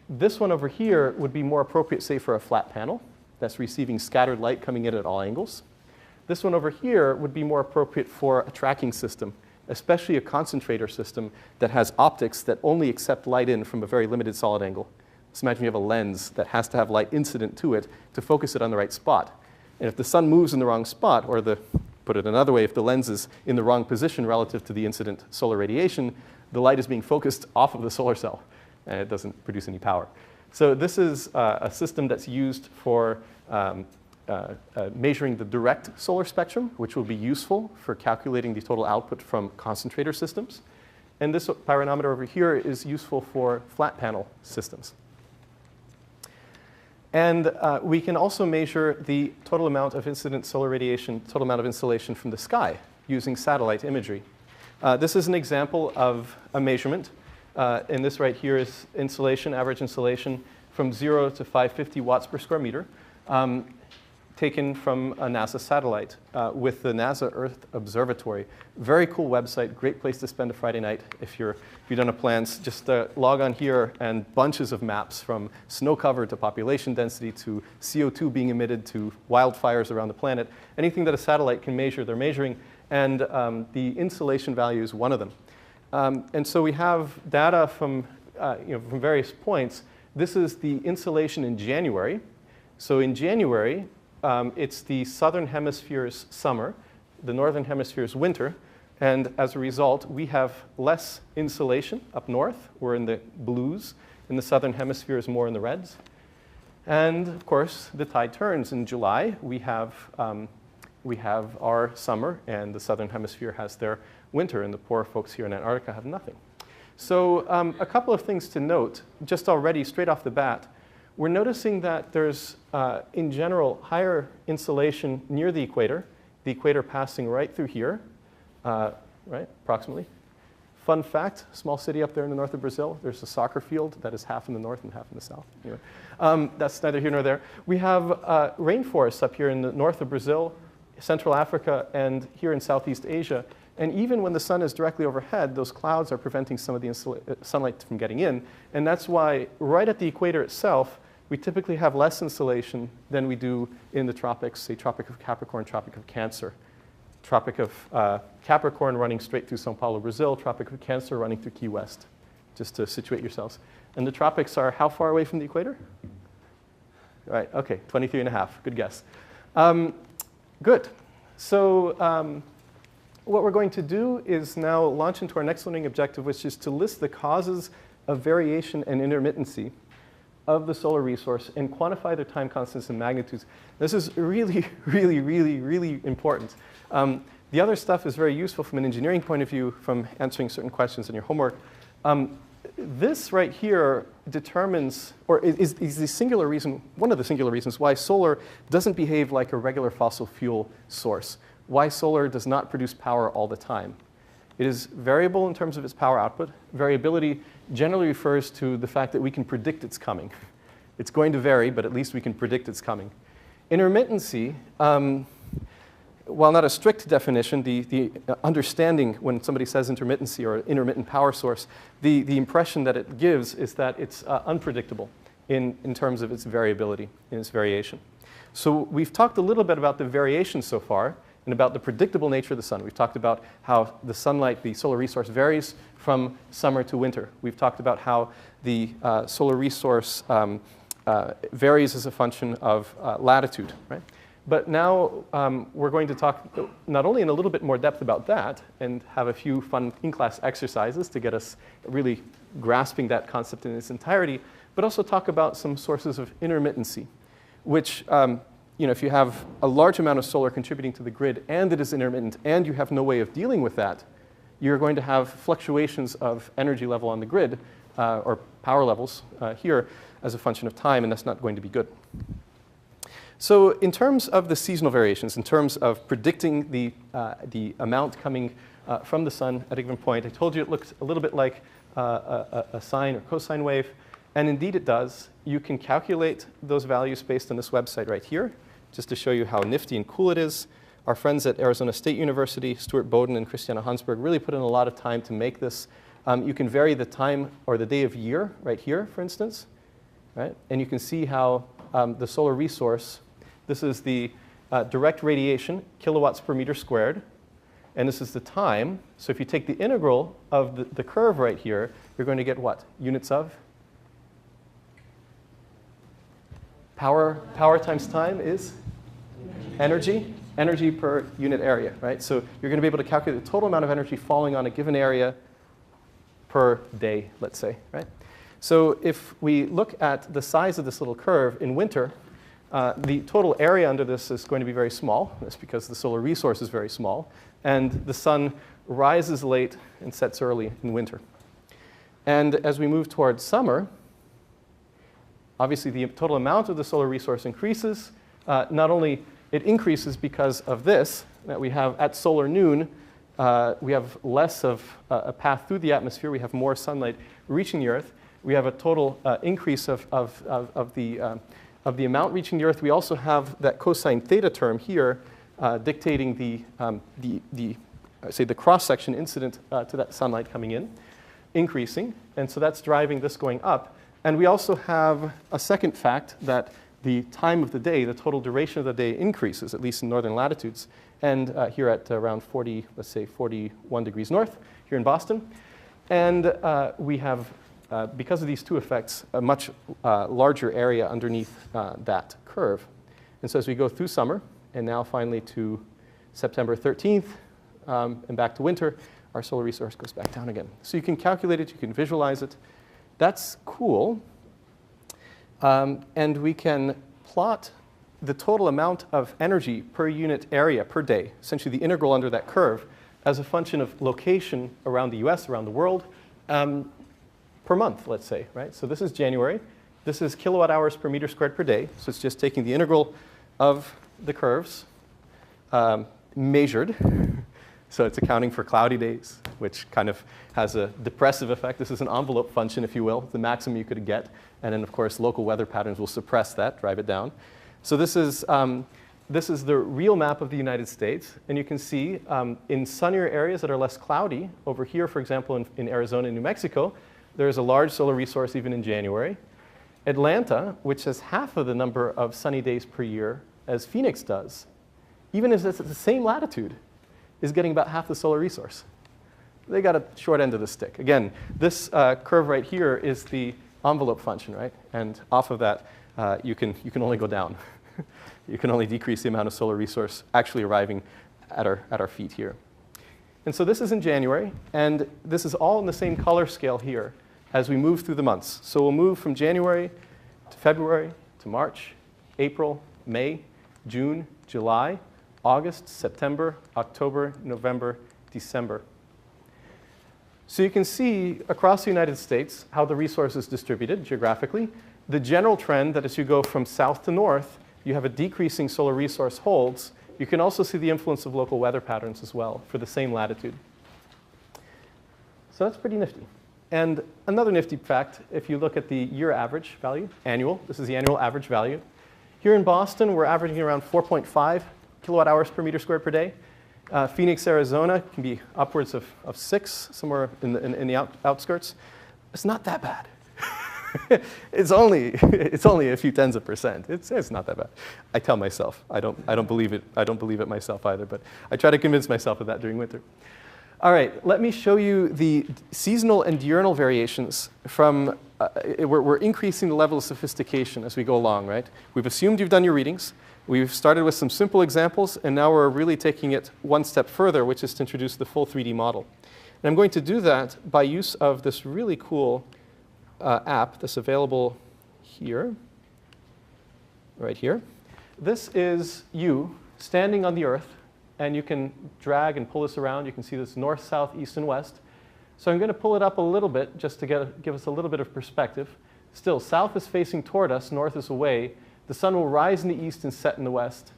This one over here would be more appropriate, say, for a flat panel that's receiving scattered light coming in at all angles. This one over here would be more appropriate for a tracking system, especially a concentrator system that has optics that only accept light in from a very limited solid angle. Just imagine you have a lens that has to have light incident to it to focus it on the right spot. And if the sun moves in the wrong spot, or put it another way, if the lens is in the wrong position relative to the incident solar radiation, the light is being focused off of the solar cell, and it doesn't produce any power. So this is a system that's used for measuring the direct solar spectrum, which will be useful for calculating the total output from concentrator systems. And this pyranometer over here is useful for flat panel systems. And we can also measure the total amount of incident solar radiation, total amount of insolation from the sky using satellite imagery. This is an example of a measurement. And this right here is insolation, average insolation from 0 to 550 watts per square meter, taken from a NASA satellite with the NASA Earth Observatory. Very cool website, great place to spend a Friday night if you don't have plans. Just log on here, and bunches of maps from snow cover to population density to CO2 being emitted to wildfires around the planet. Anything that a satellite can measure, they're measuring, and the insolation value is one of them. And so we have data from various points. This is the insolation in January. So in January, it's the southern hemisphere's summer, the northern hemisphere's winter, and as a result, we have less insolation up north. We're in the blues, and the southern hemisphere is more in the reds. And of course, the tide turns. In July, we have our summer, and the southern hemisphere has their winter, and the poor folks here in Antarctica have nothing. So a couple of things to note, just already straight off the bat. We're noticing that there's, in general, higher insolation near the equator passing right through here, right, approximately. Fun fact, small city up there in the north of Brazil, there's a soccer field that is half in the north and half in the south. Anyway, that's neither here nor there. We have rainforests up here in the north of Brazil, Central Africa, and here in Southeast Asia. And even when the sun is directly overhead, those clouds are preventing some of the sunlight from getting in. And that's why right at the equator itself, we typically have less insolation than we do in the tropics, say Tropic of Capricorn, Tropic of Cancer. Tropic of Capricorn running straight through Sao Paulo, Brazil, Tropic of Cancer running through Key West, just to situate yourselves. And the tropics are how far away from the equator? Right, okay, 23.5, good guess. Good, so what we're going to do is now launch into our next learning objective, which is to list the causes of variation and intermittency of the solar resource and quantify their time constants and magnitudes. This is really, really, really, really important. The other stuff is very useful from an engineering point of view, from answering certain questions in your homework. This right here determines, or is the singular reason, one of the singular reasons why solar doesn't behave like a regular fossil fuel source, why solar does not produce power all the time. It is variable in terms of its power output. Variability generally refers to the fact that we can predict it's coming. It's going to vary, but at least we can predict it's coming. Intermittency, while not a strict definition, the understanding when somebody says intermittency or intermittent power source, the impression that it gives is that it's unpredictable in terms of its variability, in its variation. So we've talked a little bit about the variation so far, and about the predictable nature of the sun. We've talked about how the sunlight, the solar resource, varies from summer to winter. We've talked about how the solar resource varies as a function of latitude, right? But now we're going to talk not only in a little bit more depth about that and have a few fun in-class exercises to get us really grasping that concept in its entirety, but also talk about some sources of intermittency, which if you have a large amount of solar contributing to the grid and it is intermittent and you have no way of dealing with that, you're going to have fluctuations of energy level on the grid or power levels here as a function of time, and that's not going to be good. So in terms of the seasonal variations, in terms of predicting the amount coming from the sun at a given point, I told you it looks a little bit like a sine or cosine wave. And indeed it does. You can calculate those values based on this website right here, just to show you how nifty and cool it is. Our friends at Arizona State University, Stuart Bowden and Christiana Hansberg, really put in a lot of time to make this. You can vary the time or the day of year right here, for instance. Right? And you can see how the solar resource, this is the direct radiation, kilowatts per meter squared. And this is the time. So if you take the integral of the curve right here, you're going to get what? Units of? Power times time is energy. Energy per unit area, right? So you're going to be able to calculate the total amount of energy falling on a given area per day, let's say, right? So if we look at the size of this little curve in winter, the total area under this is going to be very small. That's because the solar resource is very small. And the sun rises late and sets early in winter. And as we move towards summer, obviously the total amount of the solar resource increases. Not only it increases because of this, that we have at solar noon, we have less of a path through the atmosphere. We have more sunlight reaching the Earth. We have a total increase of the amount reaching the Earth. We also have that cosine theta term here dictating the cross-section incident to that sunlight coming in, increasing. And so that's driving this going up. And we also have a second fact that the time of the day, the total duration of the day increases, at least in northern latitudes. And here at around 40, let's say 41 degrees north, here in Boston. And we have, because of these two effects, a much larger area underneath that curve. And so as we go through summer, and now finally to September 13th, and back to winter, our solar resource goes back down again. So you can calculate it, you can visualize it. That's cool. And we can plot the total amount of energy per unit area per day, essentially the integral under that curve, as a function of location around the US, around the world, per month, let's say, right? So this is January. This is kilowatt hours per meter squared per day. So it's just taking the integral of the curves measured. So it's accounting for cloudy days, which kind of has a depressive effect. This is an envelope function, if you will, the maximum you could get. And then, of course, local weather patterns will suppress that, drive it down. So this is the real map of the United States. And you can see in sunnier areas that are less cloudy, over here, for example, in Arizona and New Mexico, there's a large solar resource even in January. Atlanta, which has half of the number of sunny days per year as Phoenix does, even as it's at the same latitude, is getting about half the solar resource. They got a short end of the stick. Again, this curve right here is the envelope function, right? And off of that, you can only go down. You can only decrease the amount of solar resource actually arriving at our feet here. And so this is in January, and this is all in the same color scale here as we move through the months. So we'll move from January to February to March, April, May, June, July, August, September, October, November, December. So you can see across the United States how the resource is distributed geographically. The general trend that as you go from south to north, you have a decreasing solar resource holds. You can also see the influence of local weather patterns as well for the same latitude. So that's pretty nifty. And another nifty fact, if you look at the year average value, annual, this is the annual average value. Here in Boston, we're averaging around 4.5 kilowatt hours per meter squared per day. Phoenix, Arizona can be upwards of 6, somewhere in the outskirts. It's not that bad. It's only a few tens of percent. It's not that bad. I tell myself. I don't believe it. I don't believe it myself either, but I try to convince myself of that during winter. All right, let me show you the seasonal and diurnal variations from, we're increasing the level of sophistication as we go along, right? We've assumed you've done your readings. We've started with some simple examples, and now we're really taking it one step further, which is to introduce the full 3D model. And I'm going to do that by use of this really cool app that's available here, right here. This is you standing on the Earth, and you can drag and pull this around. You can see this north, south, east, and west. So I'm going to pull it up a little bit just to give us a little bit of perspective. Still, south is facing toward us, north is away. The sun will rise in the east and set in the west.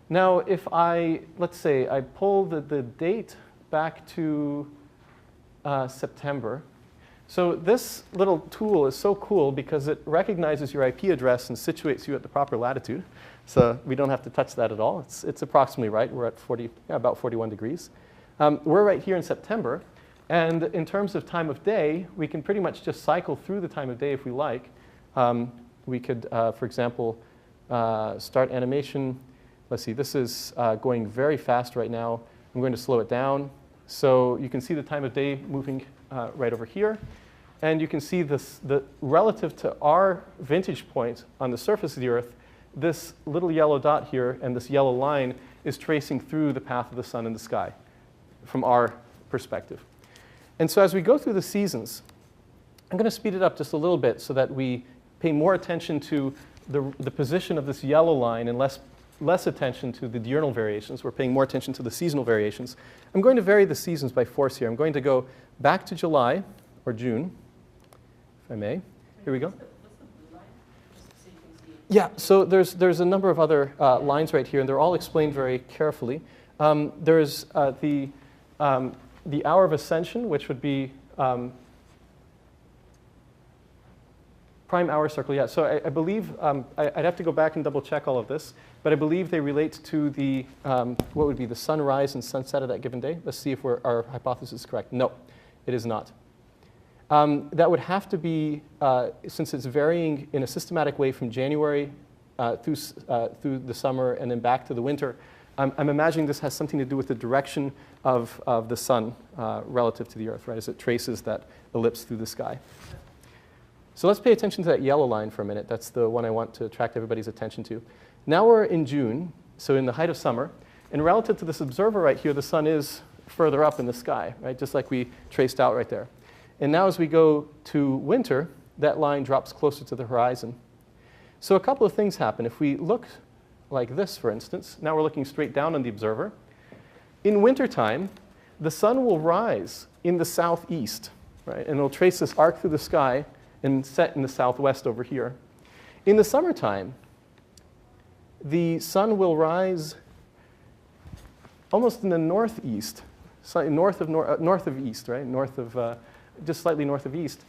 Now, if let's say I pull the date back to September. So this little tool is so cool because it recognizes your IP address and situates you at the proper latitude. So we don't have to touch that at all. It's approximately right. We're at about 41 degrees. We're right here in September. And in terms of time of day, we can pretty much just cycle through the time of day if we like. We could, for example, start animation. Let's see, this is going very fast right now. I'm going to slow it down. So you can see the time of day moving right over here. And you can see this, relative to our vantage point on the surface of the Earth, this little yellow dot here and this yellow line is tracing through the path of the sun in the sky from our perspective. And so as we go through the seasons, I'm going to speed it up just a little bit so that we pay more attention to the position of this yellow line and less attention to the diurnal variations. We're paying more attention to the seasonal variations. I'm going to vary the seasons by force here. I'm going to go back to July or June, if I may. Here we go. Yeah, so there's a number of other lines right here, and they're all explained very carefully. There's the hour of ascension, which would be prime hour circle. Yeah, so I believe I'd have to go back and double check all of this, but I believe they relate to the what would be the sunrise and sunset of that given day. Let's see if our hypothesis is correct. No, it is not. That would have to be, since it's varying in a systematic way from January through the summer and then back to the winter, I'm imagining this has something to do with the direction of the sun relative to the Earth, right, as it traces that ellipse through the sky. So let's pay attention to that yellow line for a minute. That's the one I want to attract everybody's attention to. Now we're in June, so in the height of summer, and relative to this observer right here, the sun is further up in the sky, right, just like we traced out right there. And now as we go to winter, that line drops closer to the horizon. So a couple of things happen. If we look like this, for instance, now we're looking straight down on the observer. In wintertime, the sun will rise in the southeast, right? And it'll trace this arc through the sky and set in the southwest over here. In the summertime, the sun will rise almost in the northeast, north of east, right? Just slightly north of east.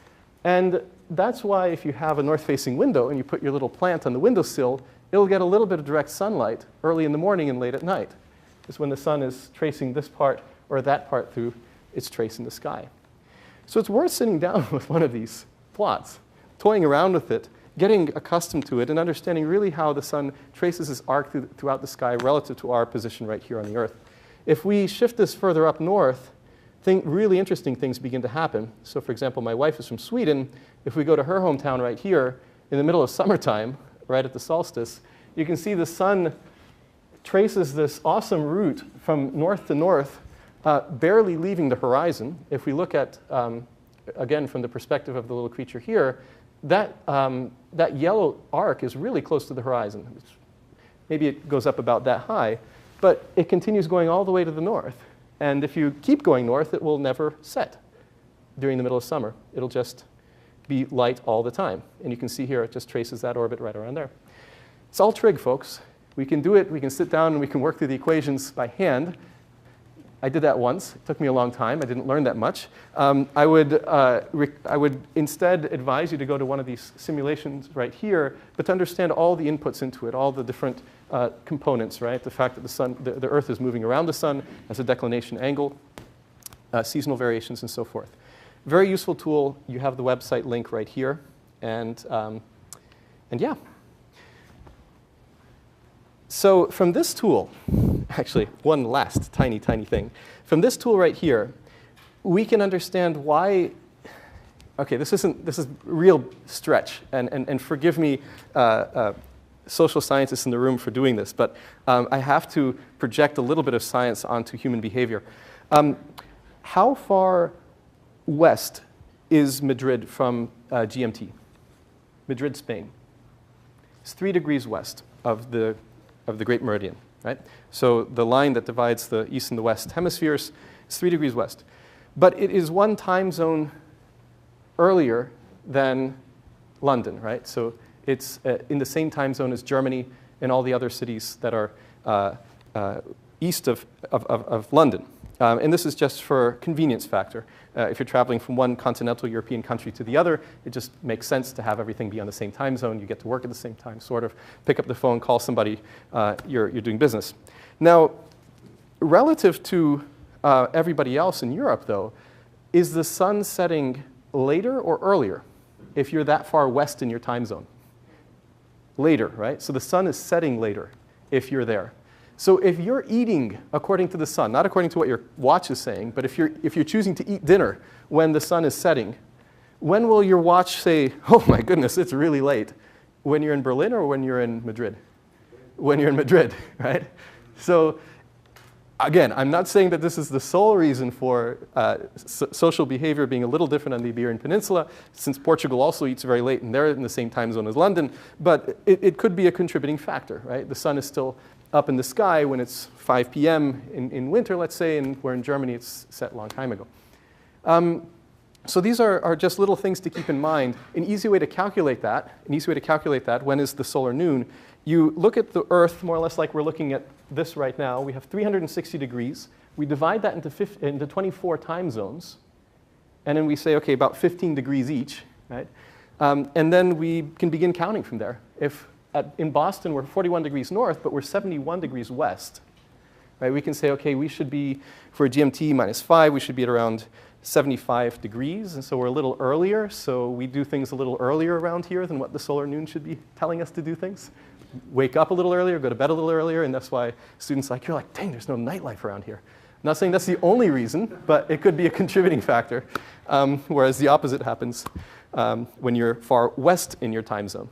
And that's why if you have a north-facing window and you put your little plant on the windowsill, it'll get a little bit of direct sunlight early in the morning and late at night. It's when the sun is tracing this part or that part through its trace in the sky. So it's worth sitting down with one of these plots, toying around with it, getting accustomed to it, and understanding really how the sun traces this arc throughout the sky relative to our position right here on the Earth. If we shift this further up north, really interesting things begin to happen. So for example, my wife is from Sweden. If we go to her hometown right here, in the middle of summertime, right at the solstice, you can see the sun traces this awesome route from north to north, barely leaving the horizon. If we look at, again, from the perspective of the little creature here, that yellow arc is really close to the horizon. Maybe it goes up about that high, but it continues going all the way to the north. And if you keep going north, it will never set during the middle of summer. It'll just be light all the time. And you can see here, it just traces that orbit right around there. It's all trig, folks. We can do it. We can sit down and we can work through the equations by hand. I did that once. It took me a long time. I didn't learn that much. I would instead advise you to go to one of these simulations right here, but to understand all the inputs into it, all the different components, right? The fact that the Earth is moving around the sun as a declination angle, seasonal variations, and so forth. Very useful tool. You have the website link right here. And yeah. So from this tool, actually, one last tiny thing. From this tool right here, we can understand why, okay, this is real stretch, and forgive me, social scientists in the room for doing this, but I have to project a little bit of science onto human behavior. How far west is Madrid from GMT? Madrid, Spain. It's 3 degrees west of the Great Meridian, right? So the line that divides the east and the west hemispheres is 3 degrees west. But it is one time zone earlier than London, right? So it's in the same time zone as Germany and all the other cities that are east of London. And this is just for convenience factor. If you're traveling from one continental European country to the other, it just makes sense to have everything be on the same time zone. You get to work at the same time, sort of. Pick up the phone, call somebody, you're doing business. Now, relative to everybody else in Europe, though, is the sun setting later or earlier if you're that far west in your time zone? Later, right? So the sun is setting later if you're there. So if you're eating according to the sun, not according to what your watch is saying, but if you're choosing to eat dinner when the sun is setting, when will your watch say, oh my goodness, it's really late? When you're in Berlin or when you're in Madrid? When you're in Madrid, right? So again, I'm not saying that this is the sole reason for social behavior being a little different on the Iberian Peninsula, since Portugal also eats very late and they're in the same time zone as London, but it could be a contributing factor, right? The sun is still up in the sky when it's 5 p.m. in winter, let's say, and where in Germany it's set a long time ago. So these are just little things to keep in mind. An easy way to calculate that, when is the solar noon, you look at the Earth more or less like we're looking at this right now. We have 360 degrees. We divide that into 24 time zones. And then we say, OK, about 15 degrees each, right? And then we can begin counting from there. If in Boston, we're 41 degrees north, but we're 71 degrees west. Right? We can say, OK, we should be, for GMT -5, we should be at around 75 degrees. And so we're a little earlier. So we do things a little earlier around here than what the solar noon should be telling us to do things. Wake up a little earlier, go to bed a little earlier. And that's why students you're like, dang, there's no nightlife around here. I'm not saying that's the only reason, but it could be a contributing factor. Whereas the opposite happens when you're far west in your time zone.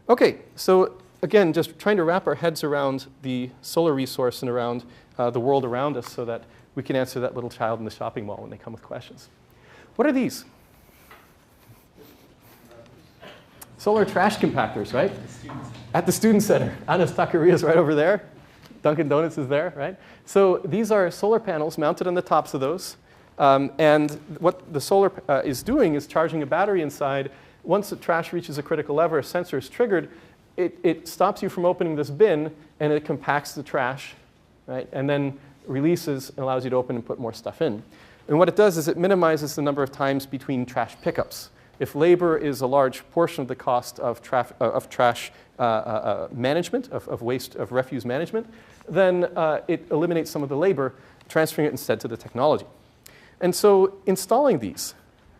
OK, so again, just trying to wrap our heads around the solar resource and around the world around us so that we can answer that little child in the shopping mall when they come with questions. What are these? Solar trash compactors, right? At the Student Center. Anna's Taqueria is right over there. Dunkin' Donuts is there, right? So these are solar panels mounted on the tops of those. And what the solar is doing is charging a battery inside. Once the trash reaches a critical level, a sensor is triggered, it stops you from opening this bin, and it compacts the trash, right? And then releases and allows you to open and put more stuff in. And what it does is it minimizes the number of times between trash pickups. If labor is a large portion of the cost of trash management, of waste, of refuse management, then it eliminates some of the labor, transferring it instead to the technology. And so installing these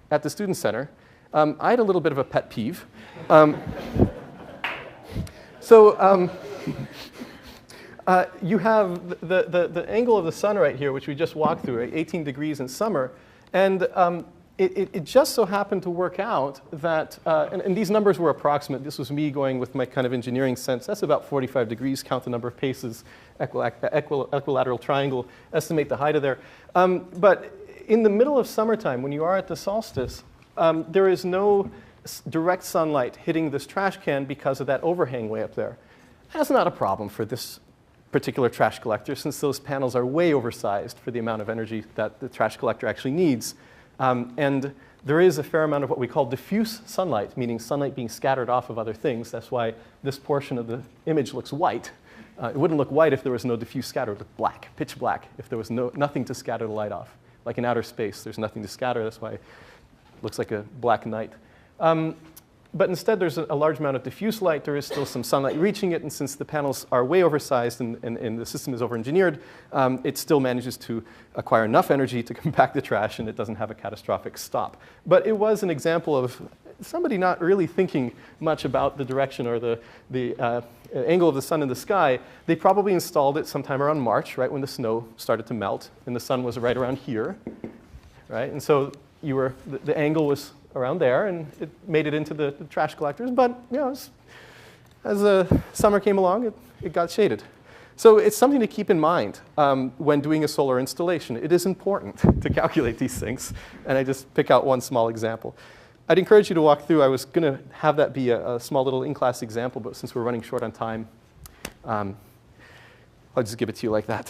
at the Student Center, I had a little bit of a pet peeve. You have the angle of the sun right here, which we just walked through, 18 degrees in summer. And it just so happened to work out that, and these numbers were approximate. This was me going with my kind of engineering sense. That's about 45 degrees. Count the number of paces, equilateral triangle, estimate the height of there. But in the middle of summertime, when you are at the solstice, there is no direct sunlight hitting this trash can because of that overhang way up there. That's not a problem for this particular trash collector, since those panels are way oversized for the amount of energy that the trash collector actually needs. And there is a fair amount of what we call diffuse sunlight, meaning sunlight being scattered off of other things. That's why this portion of the image looks white. It wouldn't look white if there was no diffuse scatter. It would look black, pitch black, if there was nothing to scatter the light off. Like in outer space, there's nothing to scatter. That's why it looks like a black night. But instead, there's a large amount of diffuse light. There is still some sunlight reaching it. And since the panels are way oversized and the system is over-engineered, it still manages to acquire enough energy to compact the trash, and it doesn't have a catastrophic stop. But it was an example of somebody not really thinking much about the direction or the angle of the sun in the sky. They probably installed it sometime around March, right when the snow started to melt, and the sun was right around here, right? And so the angle was around there, and it made it into the trash collectors. But you know, as the summer came along, it got shaded. So it's something to keep in mind when doing a solar installation. It is important to calculate these things, and I just pick out one small example. I'd encourage you to walk through. I was going to have that be a small little in-class example, but since we're running short on time, I'll just give it to you like that.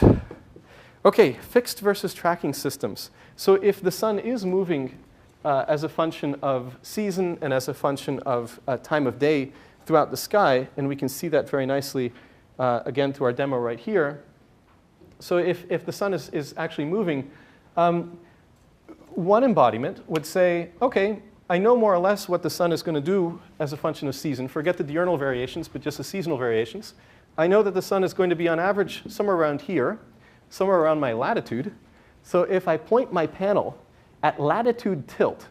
OK, fixed versus tracking systems. So if the sun is moving as a function of season and as a function of time of day, throughout the sky, and we can see that very nicely, again, through our demo right here. So if the sun is actually moving, one embodiment would say, OK, I know more or less what the sun is going to do as a function of season. Forget the diurnal variations, but just the seasonal variations. I know that the sun is going to be on average somewhere around here, somewhere around my latitude. So if I point my panel at latitude tilt,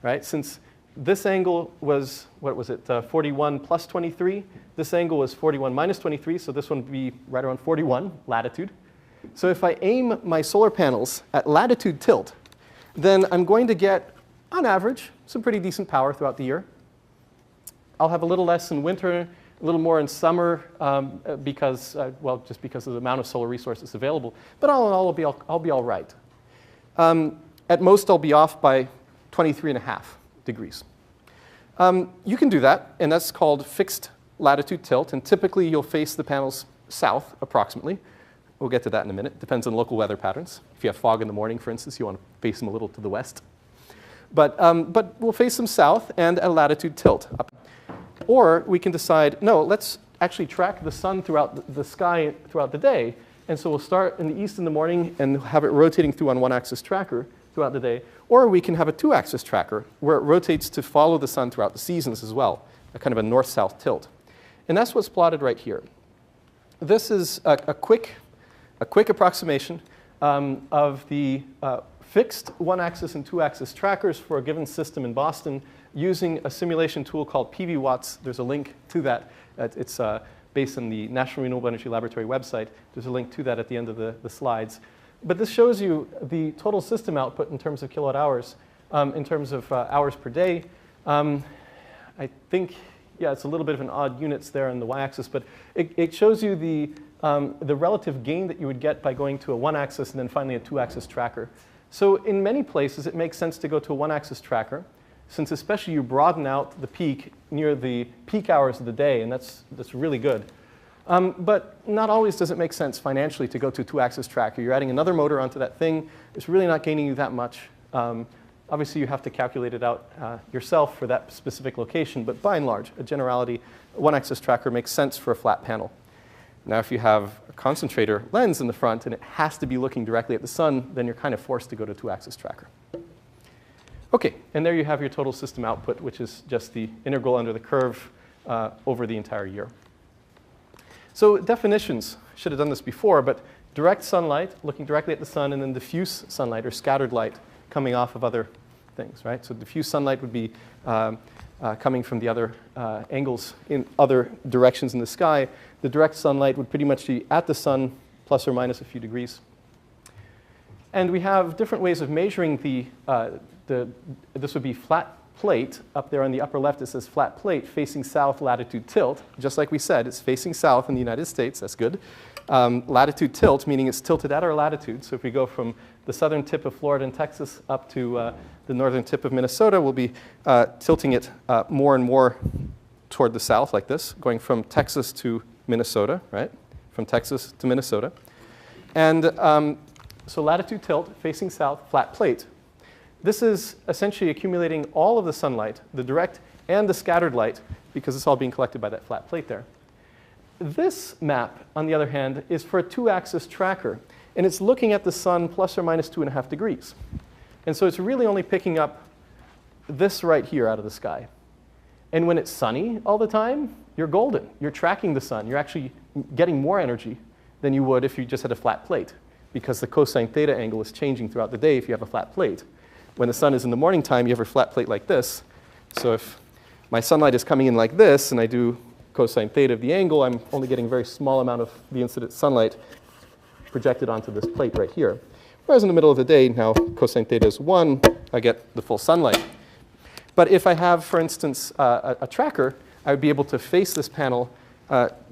right, since this angle was, what was it, 41 plus 23. This angle was 41 minus 23, so this one would be right around 41 latitude. So if I aim my solar panels at latitude tilt, then I'm going to get, on average, some pretty decent power throughout the year. I'll have a little less in winter, a little more in summer, because, well, just because of the amount of solar resources available. But all in all, I'll be all right. At most, I'll be off by 23.5 degrees. You can do that, and that's called fixed latitude tilt. And typically, you'll face the panels south, approximately. We'll get to that in a minute. Depends on local weather patterns. If you have fog in the morning, for instance, you want to face them a little to the west. But we'll face them south and at latitude tilt. Or we can decide, no, let's actually track the sun throughout the sky throughout the day. And so we'll start in the east in the morning and have it rotating through on one-axis tracker throughout the day. Or we can have a two-axis tracker where it rotates to follow the sun throughout the seasons as well, a kind of a north-south tilt. And that's what's plotted right here. This is a quick approximation of the fixed one-axis and two-axis trackers for a given system in Boston using a simulation tool called PV-Watts. There's a link to that. It's based on the National Renewable Energy Laboratory website. There's a link to that at the end of the slides. But this shows you the total system output in terms of kilowatt hours, in terms of hours per day. I think, yeah, it's a little bit of an odd units there on the y-axis, but it shows you the relative gain that you would get by going to a one-axis and then finally a two-axis tracker. So in many places, it makes sense to go to a one-axis tracker, since especially you broaden out the peak near the peak hours of the day, and that's really good. But not always does it make sense financially to go to a two-axis tracker. You're adding another motor onto that thing. It's really not gaining you that much. Obviously, you have to calculate it out yourself for that specific location. But by and large, a generality, a one-axis tracker makes sense for a flat panel. Now, if you have a concentrator lens in the front and it has to be looking directly at the sun, then you're kind of forced to go to a two-axis tracker. OK, and there you have your total system output, which is just the integral under the curve over the entire year. So definitions, should have done this before, but direct sunlight, looking directly at the sun, and then diffuse sunlight, or scattered light, coming off of other things, right? So diffuse sunlight would be coming from the other angles in other directions in the sky. The direct sunlight would pretty much be at the sun, plus or minus a few degrees. And we have different ways of measuring this would be flat plate. Up there on the upper left, it says flat plate facing south, latitude tilt. Just like we said, it's facing south in the United States. That's good. Latitude tilt, meaning it's tilted at our latitude. So if we go from the southern tip of Florida and Texas up to the northern tip of Minnesota, we'll be tilting it more and more toward the south, like this, going from Texas to Minnesota, right? From Texas to Minnesota. And so latitude tilt, facing south, flat plate. This is essentially accumulating all of the sunlight, the direct and the scattered light, because it's all being collected by that flat plate there. This map, on the other hand, is for a two-axis tracker. And it's looking at the sun plus or minus 2.5 degrees. And so it's really only picking up this right here out of the sky. And when it's sunny all the time, you're golden. You're tracking the sun. You're actually getting more energy than you would if you just had a flat plate, because the cosine theta angle is changing throughout the day if you have a flat plate. When the sun is in the morning time, you have a flat plate like this. So if my sunlight is coming in like this, and I do cosine theta of the angle, I'm only getting a very small amount of the incident sunlight projected onto this plate right here. Whereas in the middle of the day, now cosine theta is 1, I get the full sunlight. But if I have, for instance, a tracker, I would be able to face this panel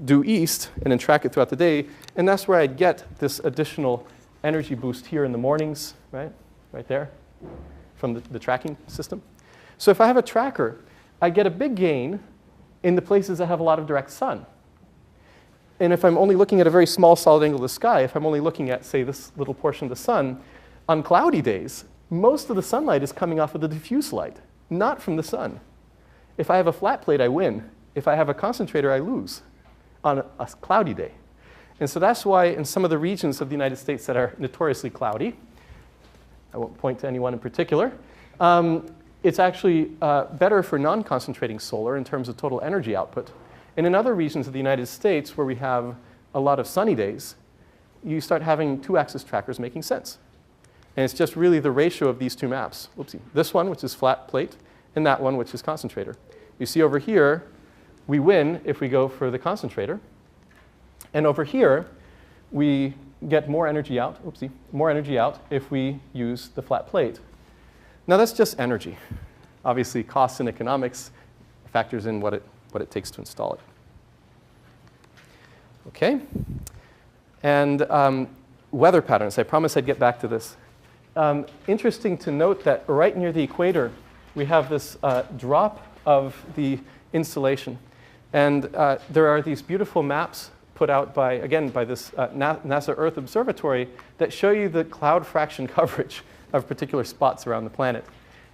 due east and then track it throughout the day. And that's where I'd get this additional energy boost here in the mornings, right there, from the tracking system. So if I have a tracker, I get a big gain in the places that have a lot of direct sun. And if I'm only looking at a very small solid angle of the sky, if I'm only looking at, say, this little portion of the sun, on cloudy days, most of the sunlight is coming off of the diffuse light, not from the sun. If I have a flat plate, I win. If I have a concentrator, I lose on a cloudy day. And so that's why in some of the regions of the United States that are notoriously cloudy, I won't point to anyone in particular, it's actually better for non-concentrating solar in terms of total energy output. And in other regions of the United States where we have a lot of sunny days, you start having two-axis trackers making sense. And it's just really the ratio of these two maps. Whoopsie. This one, which is flat plate, and that one, which is concentrator. You see over here, we win if we go for the concentrator. And over here, we get more energy out, oopsie, more energy out if we use the flat plate. Now that's just energy. Obviously, costs and economics factors in what it takes to install it. Okay. And weather patterns. I promised I'd get back to this. Interesting to note that right near the equator, we have this drop of the insolation. And there are these beautiful maps put out by, again, by this NASA Earth Observatory that show you the cloud fraction coverage of particular spots around the planet.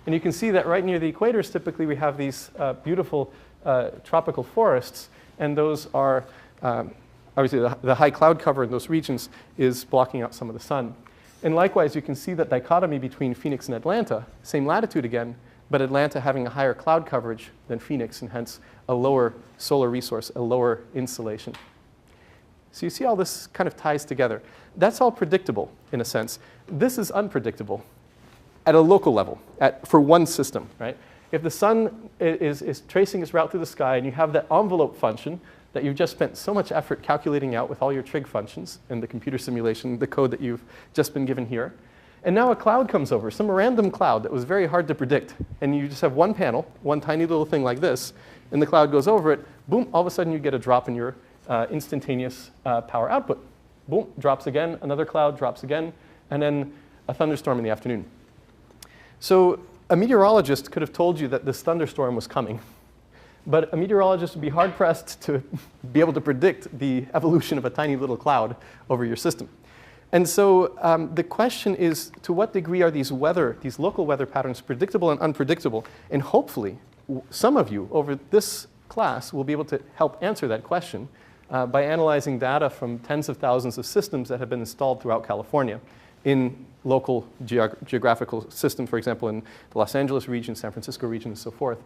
And you can see that right near the equators, typically we have these beautiful tropical forests, and those are, obviously the high cloud cover in those regions is blocking out some of the sun. And likewise, you can see that dichotomy between Phoenix and Atlanta, same latitude again, but Atlanta having a higher cloud coverage than Phoenix, and hence a lower solar resource, a lower insolation. So you see all this kind of ties together. That's all predictable in a sense. This is unpredictable at a local level, for one system, right? If the sun is tracing its route through the sky and you have that envelope function that you've just spent so much effort calculating out with all your trig functions in the computer simulation, the code that you've just been given here, and now a cloud comes over, some random cloud that was very hard to predict, and you just have one panel, one tiny little thing like this, and the cloud goes over it, boom, all of a sudden you get a drop in your instantaneous power output. Boom, drops again, another cloud drops again, and then a thunderstorm in the afternoon. So a meteorologist could have told you that this thunderstorm was coming, but a meteorologist would be hard-pressed to be able to predict the evolution of a tiny little cloud over your system. And so the question is, to what degree are these local weather patterns predictable and unpredictable? And hopefully, some of you over this class will be able to help answer that question by analyzing data from tens of thousands of systems that have been installed throughout California in local geographical systems, for example, in the Los Angeles region, San Francisco region, and so forth.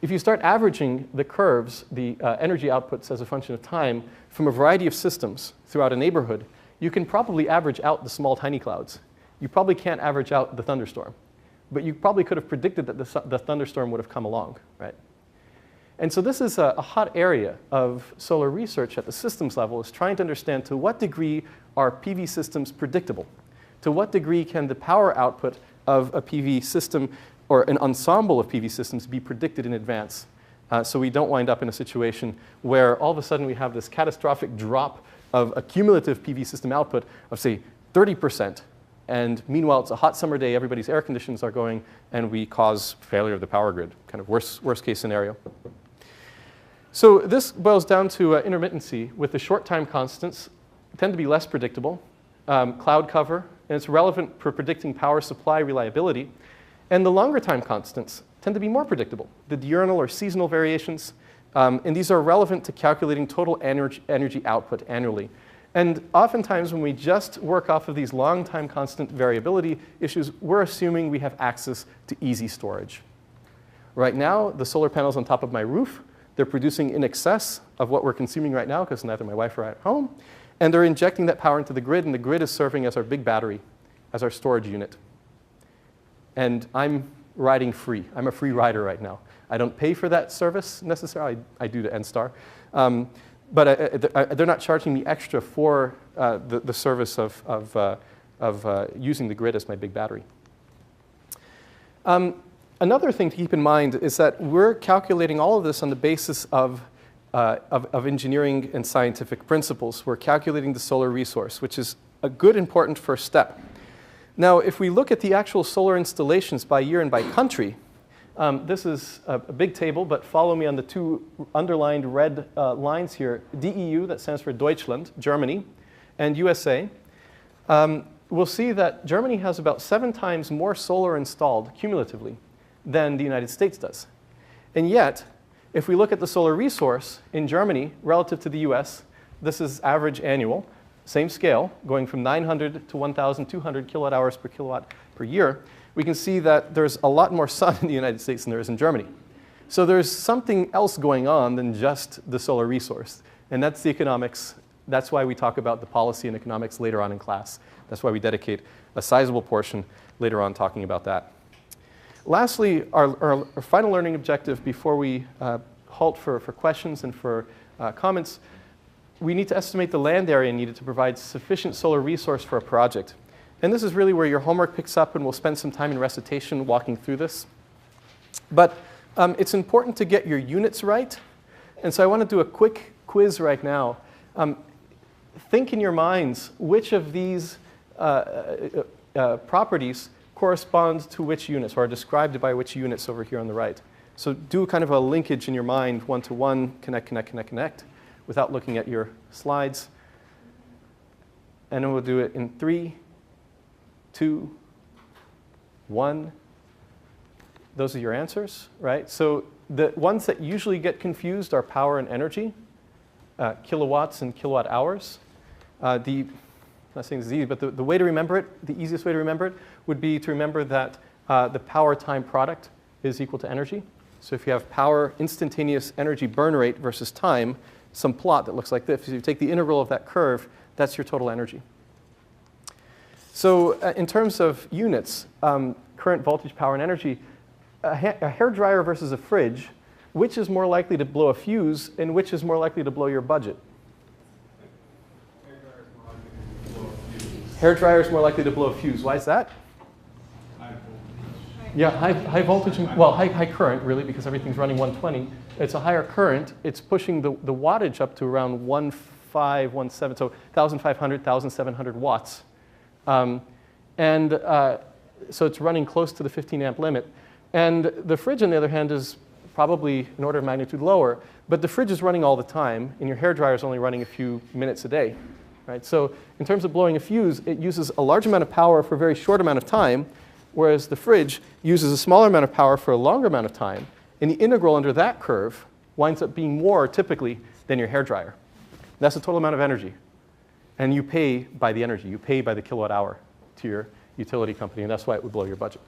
If you start averaging the curves, the energy outputs as a function of time from a variety of systems throughout a neighborhood, you can probably average out the small tiny clouds. You probably can't average out the thunderstorm, but you probably could have predicted that the thunderstorm would have come along, right? And so this is a hot area of solar research at the systems level, is trying to understand to what degree are PV systems predictable? To what degree can the power output of a PV system or an ensemble of PV systems be predicted in advance? So we don't wind up in a situation where all of a sudden we have this catastrophic drop of a cumulative PV system output of, say, 30%. And meanwhile, it's a hot summer day, everybody's air conditions are going, and we cause failure of the power grid, kind of worst case scenario. So this boils down to intermittency, with the short time constants tend to be less predictable, cloud cover, and it's relevant for predicting power supply reliability. And the longer time constants tend to be more predictable, the diurnal or seasonal variations, and these are relevant to calculating total energy output annually. And oftentimes when we just work off of these long time constant variability issues, we're assuming we have access to easy storage. Right now, the solar panels on top of my roof, they're producing in excess of what we're consuming right now, because neither my wife or I are at home, and they're injecting that power into the grid, and the grid is serving as our big battery, as our storage unit. And I'm riding free. I'm a free rider right now. I don't pay for that service necessarily. I do to NSTAR. But they're not charging me extra for the service of using the grid as my big battery. Another thing to keep in mind is that we're calculating all of this on the basis of engineering and scientific principles. We're calculating the solar resource, which is a good, important first step. Now, if we look at the actual solar installations by year and by country, this is a big table, but follow me on the two underlined red lines here. DEU, that stands for Deutschland, Germany, and USA. We'll see that Germany has about 7 times more solar installed cumulatively than the United States does. And yet, If we look at the solar resource in Germany relative to the US, this is average annual, same scale, going from 900 to 1,200 kilowatt hours per kilowatt per year. We can see that there's a lot more sun in the United States than there is in Germany. So there's something else going on than just the solar resource. And that's the economics. That's why we talk about the policy and economics later on in class. That's why we dedicate a sizable portion later on talking about that. Lastly, our final learning objective before we halt for questions and for comments, we need to estimate the land area needed to provide sufficient solar resource for a project. And this is really where your homework picks up, and we'll spend some time in recitation walking through this. But it's important to get your units right. And so I want to do a quick quiz right now. Think in your minds which of these properties correspond to which units, or are described by which units over here on the right. So do kind of a linkage in your mind, one-to-one, connect, connect, connect, connect, without looking at your slides. And then we'll do it in 3, 2, 1. Those are your answers, right? So the ones that usually get confused are power and energy, kilowatts and kilowatt hours. I'm not saying this is easy, but the way to remember it, the easiest way to remember it, would be to remember that the power-time product is equal to energy. So if you have power, instantaneous energy burn rate versus time, some plot that looks like this. If you take the integral of that curve, that's your total energy. So in terms of units, current, voltage, power, and energy, a hairdryer versus a fridge, which is more likely to blow a fuse and which is more likely to blow your budget? Hairdryer is more likely to blow a fuse. Why is that? Yeah, high voltage, well, high current, really, because everything's running 120. It's a higher current. It's pushing the wattage up to around 1.5, 1.7, so 1,500, 1,700 watts. So it's running close to the 15 amp limit. And the fridge, on the other hand, is probably an order of magnitude lower. But the fridge is running all the time, and your hairdryer is only running a few minutes a day. Right? So in terms of blowing a fuse, it uses a large amount of power for a very short amount of time, whereas the fridge uses a smaller amount of power for a longer amount of time. And the integral under that curve winds up being more, typically, than your hairdryer. That's the total amount of energy. And you pay by the energy. You pay by the kilowatt hour to your utility company, and that's why it would blow your budget.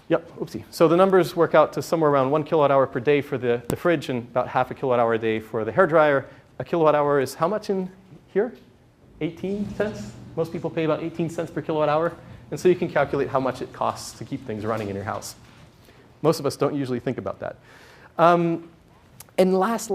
Yep, oopsie. So the numbers work out to somewhere around 1 kilowatt hour per day for the fridge and about half a kilowatt hour a day for the hairdryer. A kilowatt hour is how much in here? 18 cents? Most people pay about 18 cents per kilowatt hour. And so you can calculate how much it costs to keep things running in your house. Most of us don't usually think about that. And last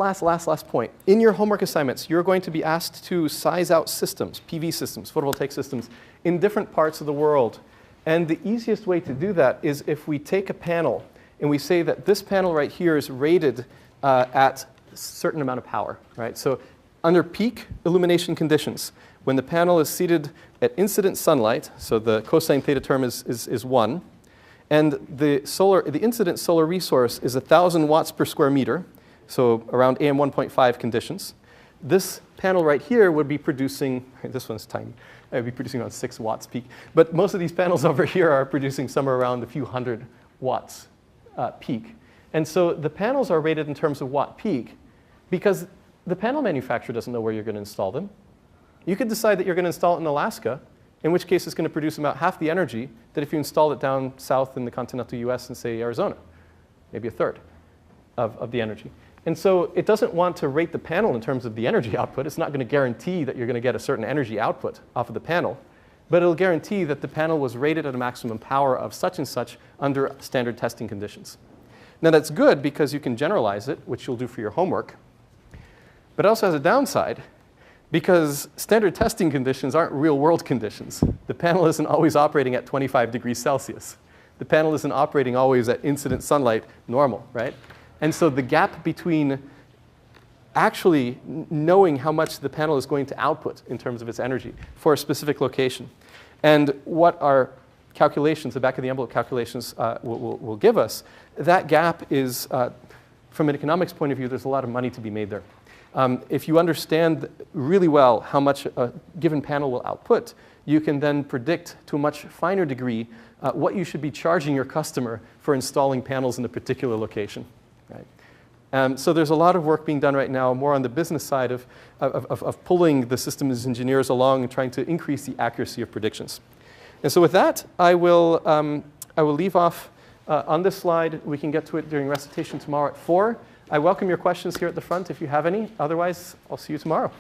point. In your homework assignments, you're going to be asked to size out systems, PV systems, photovoltaic systems, in different parts of the world. And the easiest way to do that is if we take a panel and we say that this panel right here is rated at a certain amount of power, right? So under peak illumination conditions, when the panel is seated at incident sunlight, so the cosine theta term is 1, and the incident solar resource is 1,000 watts per square meter, so around AM 1.5 conditions, this panel right here would be producing, this one's tiny, it would be producing around 6 watts peak. But most of these panels over here are producing somewhere around a few hundred watts peak. And so the panels are rated in terms of watt peak because the panel manufacturer doesn't know where you're going to install them. You could decide that you're going to install it in Alaska, in which case it's going to produce about half the energy that if you installed it down south in the continental US and say Arizona, maybe a third of the energy. And so it doesn't want to rate the panel in terms of the energy output. It's not going to guarantee that you're going to get a certain energy output off of the panel, but it'll guarantee that the panel was rated at a maximum power of such and such under standard testing conditions. Now that's good because you can generalize it, which you'll do for your homework, but it also has a downside because standard testing conditions aren't real world conditions. The panel isn't always operating at 25 degrees Celsius. The panel isn't operating always at incident sunlight normal, right? And so the gap between actually knowing how much the panel is going to output in terms of its energy for a specific location and what our calculations, the back of the envelope calculations will give us, that gap is, from an economics point of view, there's a lot of money to be made there. If you understand really well how much a given panel will output, you can then predict to a much finer degree what you should be charging your customer for installing panels in a particular location. right? So there's a lot of work being done right now, more on the business side of pulling the systems engineers along and trying to increase the accuracy of predictions. And so with that, I will leave off on this slide. We can get to it during recitation tomorrow at 4. I welcome your questions here at the front if you have any. Otherwise, I'll see you tomorrow.